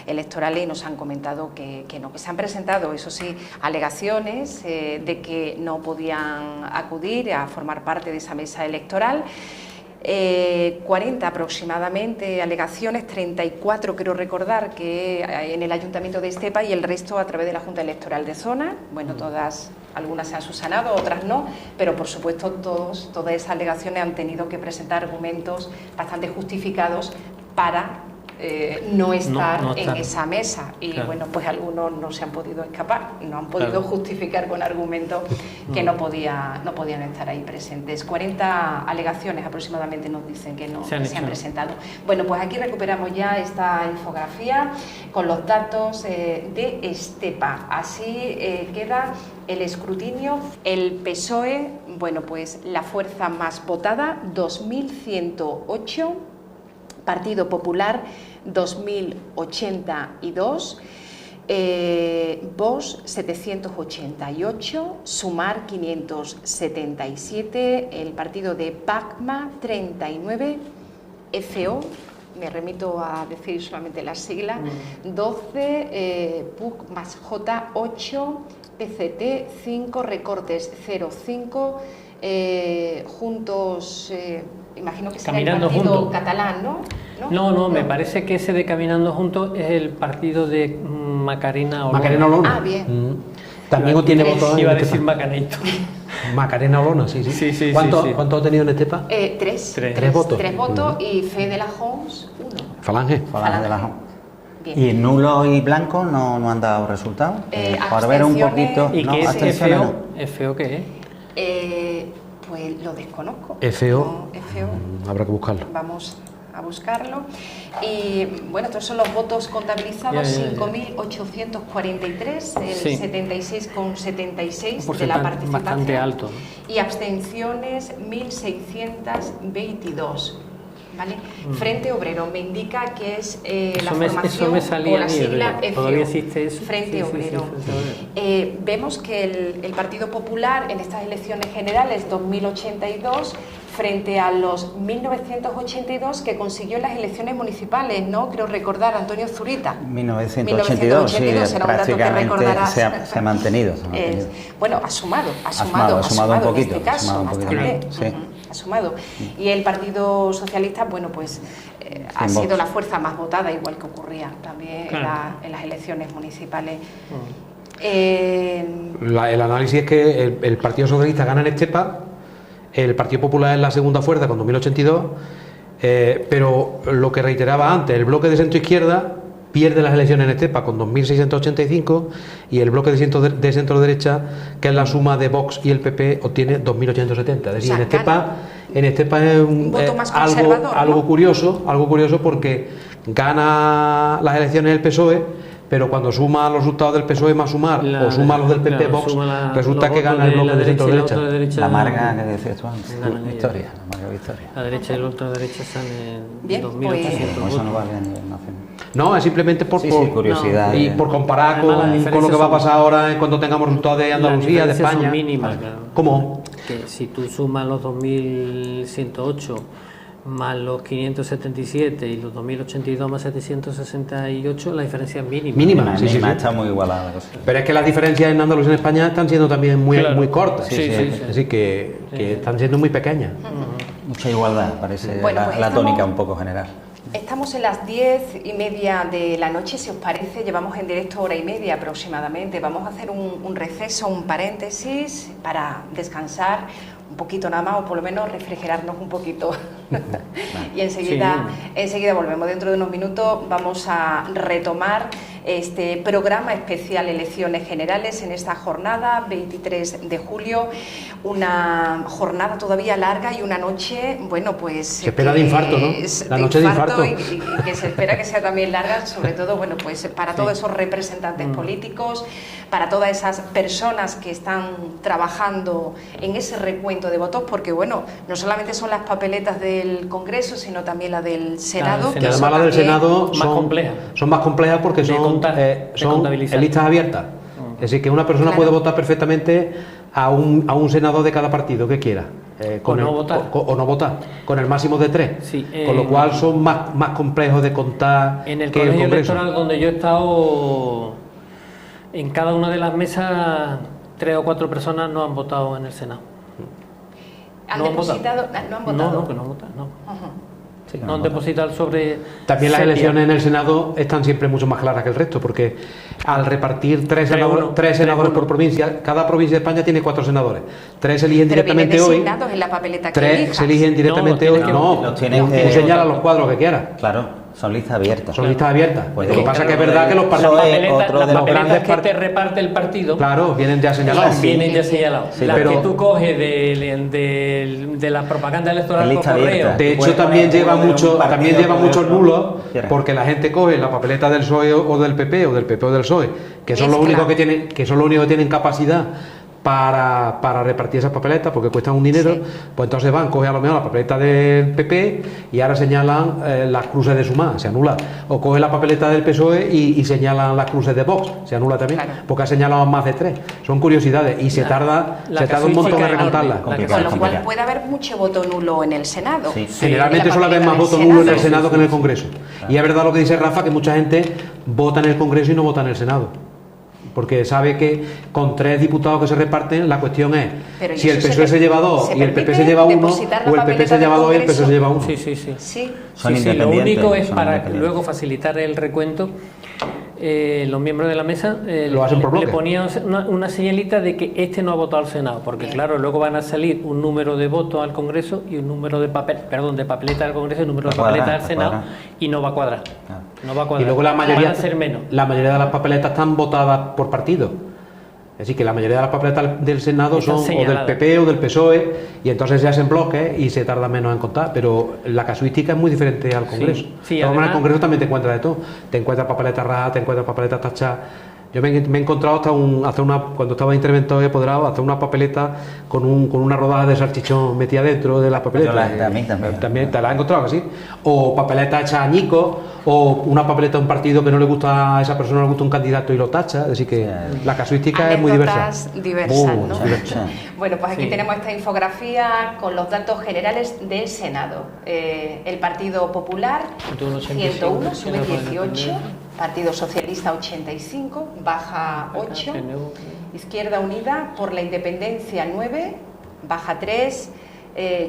electorales, y nos han comentado que no, que se han presentado, eso sí, alegaciones de que no podían acudir a formar parte de esa mesa electoral. 40 aproximadamente alegaciones, 34 creo recordar que en el Ayuntamiento de Estepa, y el resto a través de la Junta Electoral de Zona. Bueno, algunas se han subsanado, otras no, pero por supuesto todas esas alegaciones han tenido que presentar argumentos bastante justificados para no estar en esa mesa, y claro, bueno, pues algunos no se han podido escapar, no han podido justificar con argumentos que no podían estar ahí presentes. 40 alegaciones aproximadamente nos dicen que no se han presentado. Bueno, pues aquí recuperamos ya esta infografía con los datos de Estepa. Así queda el escrutinio. El PSOE, bueno, pues la fuerza más votada, 2.108, Partido Popular 2082, VOX 788, Sumar 577, el partido de PACMA 39, FO, me remito a decir solamente las siglas, 12, PUC más J 8, PCT 5, Recortes 05, Juntos, imagino que será el partido catalán, ¿no? No, me parece que ese de Caminando Juntos es el partido de Macarena Olona. Macarena Olona. Ah, bien. También tiene votos. Iba a decir Macaneito. Macarena Olona, sí. ¿Cuánto ha tenido en Estepa? Tres votos. 3 votos, y Fe de la Homs, 1. Falange de la Homs. ¿Y nulo y blanco no han dado resultados? Para ver un poquito. ¿Y qué es FO? ¿FO qué es? Pues lo desconozco. FO. Habrá que buscarlo. Vamos a buscarlo. Y bueno, estos son los votos contabilizados, 5.843, el 76,76 de la participación. Bastante alto. Y abstenciones 1.622. ¿Vale? Frente Obrero me indica que es la formación o la sigla FO. ¿Todavía existe eso? Frente Obrero. Vemos que el Partido Popular en estas elecciones generales 2082 frente a los 1982 que consiguió en las elecciones municipales, ¿no? Creo recordar, Antonio Zurita. 1982, sí, prácticamente se ha mantenido. Bueno, ha sumado un poquito, en este caso, bastante. Ha sumado. Y el Partido Socialista, bueno, pues ha sido la fuerza más votada, igual que ocurría también en las elecciones municipales. El análisis es que el Partido Socialista gana en Estepa, el Partido Popular es la segunda fuerza con 2082, pero lo que reiteraba antes, el bloque de centro-izquierda pierde las elecciones en Estepa con 2.685 y el bloque de centro-derecha, que es la suma de Vox y el PP, obtiene 2.870. Es decir, en Estepa es algo curioso porque gana las elecciones el PSOE, pero cuando suma los resultados del PSOE más Sumar o suma los del PP Vox, resulta que gana el bloque de centro-derecha. La amarga que decías tú antes, victoria. La derecha y la ultraderecha están en 2.800. Eso no vale a nivel nacional. No, es simplemente por curiosidad. Y por comparar con lo que va a pasar ahora cuando tengamos resultados de Andalucía, de España. Son mínimas, claro. ¿Cómo? Que si tú sumas los 2.108 más los 577 y los 2082 más 768, la diferencia es mínima. Mínima, sí. Está muy igualada la cosa. Pero es que las diferencias en Andalucía y en España están siendo también muy cortas. Sí. Así que están siendo muy pequeñas. Mucha igualdad, parece pues la tónica un poco general. Estamos en las 10:30 de la noche, si os parece, llevamos en directo 1h30 aproximadamente. Vamos a hacer un receso, un paréntesis para descansar un poquito nada más, o por lo menos refrigerarnos un poquito. Y enseguida volvemos. Dentro de unos minutos vamos a retomar este programa especial Elecciones Generales en esta jornada, 23 de julio, una jornada todavía larga y una noche, bueno, pues... Se espera de infarto, ¿no? La noche de infarto. Y que se espera que sea también larga, sobre todo, bueno, pues para todos esos representantes políticos, para todas esas personas que están trabajando en ese recuento de votos, porque, bueno, no solamente son las papeletas del Congreso, sino también la del Senado. Que además las del Senado son más complejas porque son en listas abiertas. Es decir, que una persona puede votar perfectamente a un senador de cada partido que quiera. O no votar, con el máximo de 3. Sí, con lo cual son más complejos de contar en el que colegio el Congreso. electoral donde yo he estado, en cada una de las mesas 3 o 4 personas no han votado en el Senado. ¿Han no depositado? Han ¿No han votado? No, que no han votado, no. Sí, no han depositado el sobre. También las elecciones en el Senado están siempre mucho más claras que el resto, porque al repartir tres senadores por provincia, cada provincia de España tiene 4 senadores. 3 se eligen directamente hoy. En la papeleta que 3 se eligen directamente hoy. No, tú señalas los cuadros que quieras. Claro, son listas abiertas. Son listas abiertas. Pues lo que pasa es que es verdad que los partidos. Las papeletas que te reparte el partido. Claro, vienen ya señalados. Vienen ya señalados. Sí, las que tú coges de la propaganda electoral por correo. De hecho, también lleva muchos nulos, porque la gente coge la papeleta del PSOE o del PP, o del PP o del PSOE, que son los únicos que tienen capacidad para repartir esas papeletas, porque cuestan un dinero. Pues entonces cogen a lo mejor la papeleta del PP y ahora señalan las cruces de Sumar, se anula. O cogen la papeleta del PSOE y señalan las cruces de Vox, se anula también, porque ha señalado más de 3. Son curiosidades y se tarda un montón en recontarlas. Con lo cual puede haber mucho voto nulo en el Senado. Generalmente suele haber más voto nulo en el Senado que en el Congreso. Y es verdad lo que dice Rafa, que mucha gente vota en el Congreso y no vota en el Senado, porque sabe que con 3 diputados que se reparten, la cuestión es si el PSOE se lleva 2 y el PP se lleva 1, o el PP se lleva 2 y el PSOE se lleva 1. Sí. Lo único es para luego facilitar el recuento. Los miembros de la mesa lo hacen por bloque. Le ponían una señalita de que este no ha votado al Senado, porque claro, luego van a salir un número de votos al Congreso y un número de papeleta al Congreso y un número de papeleta al Senado, y no va a cuadrar. No va a cuadrar. Y luego la mayoría de las papeletas están votadas por partido. Es decir, que la mayoría de las papeletas del Senado son o del PP o del PSOE, y entonces se hacen bloques y se tarda menos en contar, pero la casuística es muy diferente al Congreso. En el Congreso también te encuentras de todo. Te encuentras papeletas rajas, te encuentras papeletas tachadas. Yo me he encontrado cuando estaba de interventor apoderado, hasta una papeleta con una rodaja de salchichón metida dentro de las papeletas. También te la he encontrado así. O papeletas hechas añicos, o una papeleta de un partido que no le gusta a esa persona, no le gusta un candidato y lo tacha. Es decir, que la casuística es muy diversa. ¿No? Bueno, pues aquí tenemos esta infografía con los datos generales del Senado. El Partido Popular, 101, sube 18. Partido Socialista 85, baja 8, Izquierda Unida por la Independencia 9, baja 3,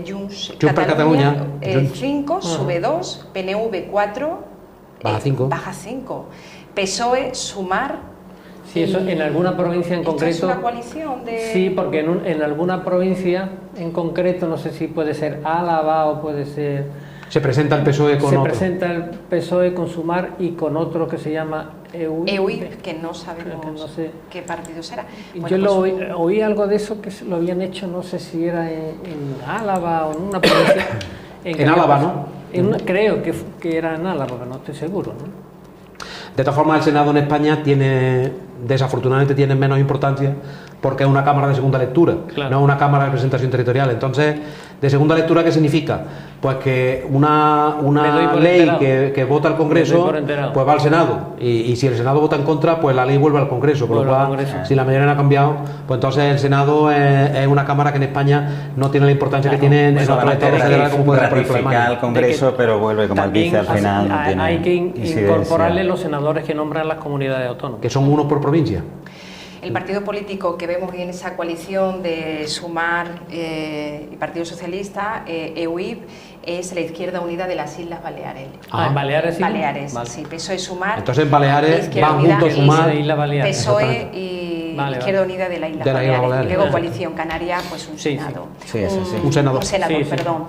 Junts per Catalunya 5, sube 2, PNV 4, baja 5, PSOE, Sumar. Sí, eso en alguna provincia en concreto. ¿Es una coalición de...? Sí, porque en alguna provincia en concreto, no sé si puede ser Álava o puede ser... Se presenta el PSOE con otro. Se presenta el PSOE con Sumar y con otro que se llama EUIP, que no sabemos qué partido será. Bueno, yo oí algo de eso, que lo habían hecho, no sé si era en Álava o en una provincia. En Álava, ¿no? Creo que era en Álava, pero no estoy seguro, ¿no? De todas formas, el Senado en España desafortunadamente tiene menos importancia, porque es una Cámara de segunda lectura, no es una Cámara de representación territorial. Entonces, ¿de segunda lectura qué significa? Pues que una ley que vota el Congreso pues va al Senado, y si el Senado vota en contra, pues la ley vuelve al Congreso, por lo cual, si la mayoría no ha cambiado, pues entonces el Senado es una Cámara que en España no tiene la importancia que tiene en otros estados federales, como puede ser por ejemplo Alemania. Al Congreso, pero vuelve, como él dice, al final no tiene hay que incorporarle los senadores que nombran las comunidades autónomas, que son 1 por provincia. El partido político que vemos en esa coalición de Sumar y Partido Socialista, EUIP, es la Izquierda Unida de las Islas Baleares. ¿En Baleares sí? Baleares, sí, PSOE, Sumar. Entonces en Baleares van juntos Sumar, PSOE y Izquierda Unida de la Isla Baleares. Y luego Coalición Canaria, pues un Senado. Un senador. Perdón.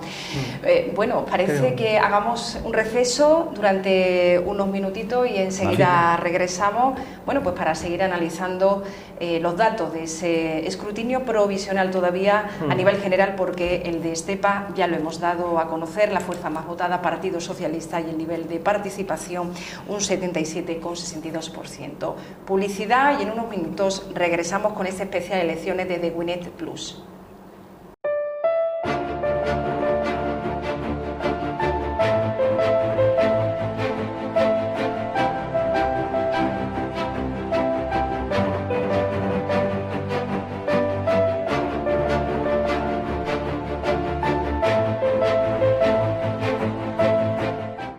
Bueno, parece que hagamos un receso durante unos minutitos y enseguida regresamos, bueno, pues para seguir analizando los datos de ese escrutinio provisional todavía a nivel general, porque el de Estepa ya lo hemos dado a conocer, la fuerza más votada, Partido Socialista, y el nivel de participación un 77,62%. Publicidad y en unos minutos regresamos con este especial elecciones de The Winnet Plus.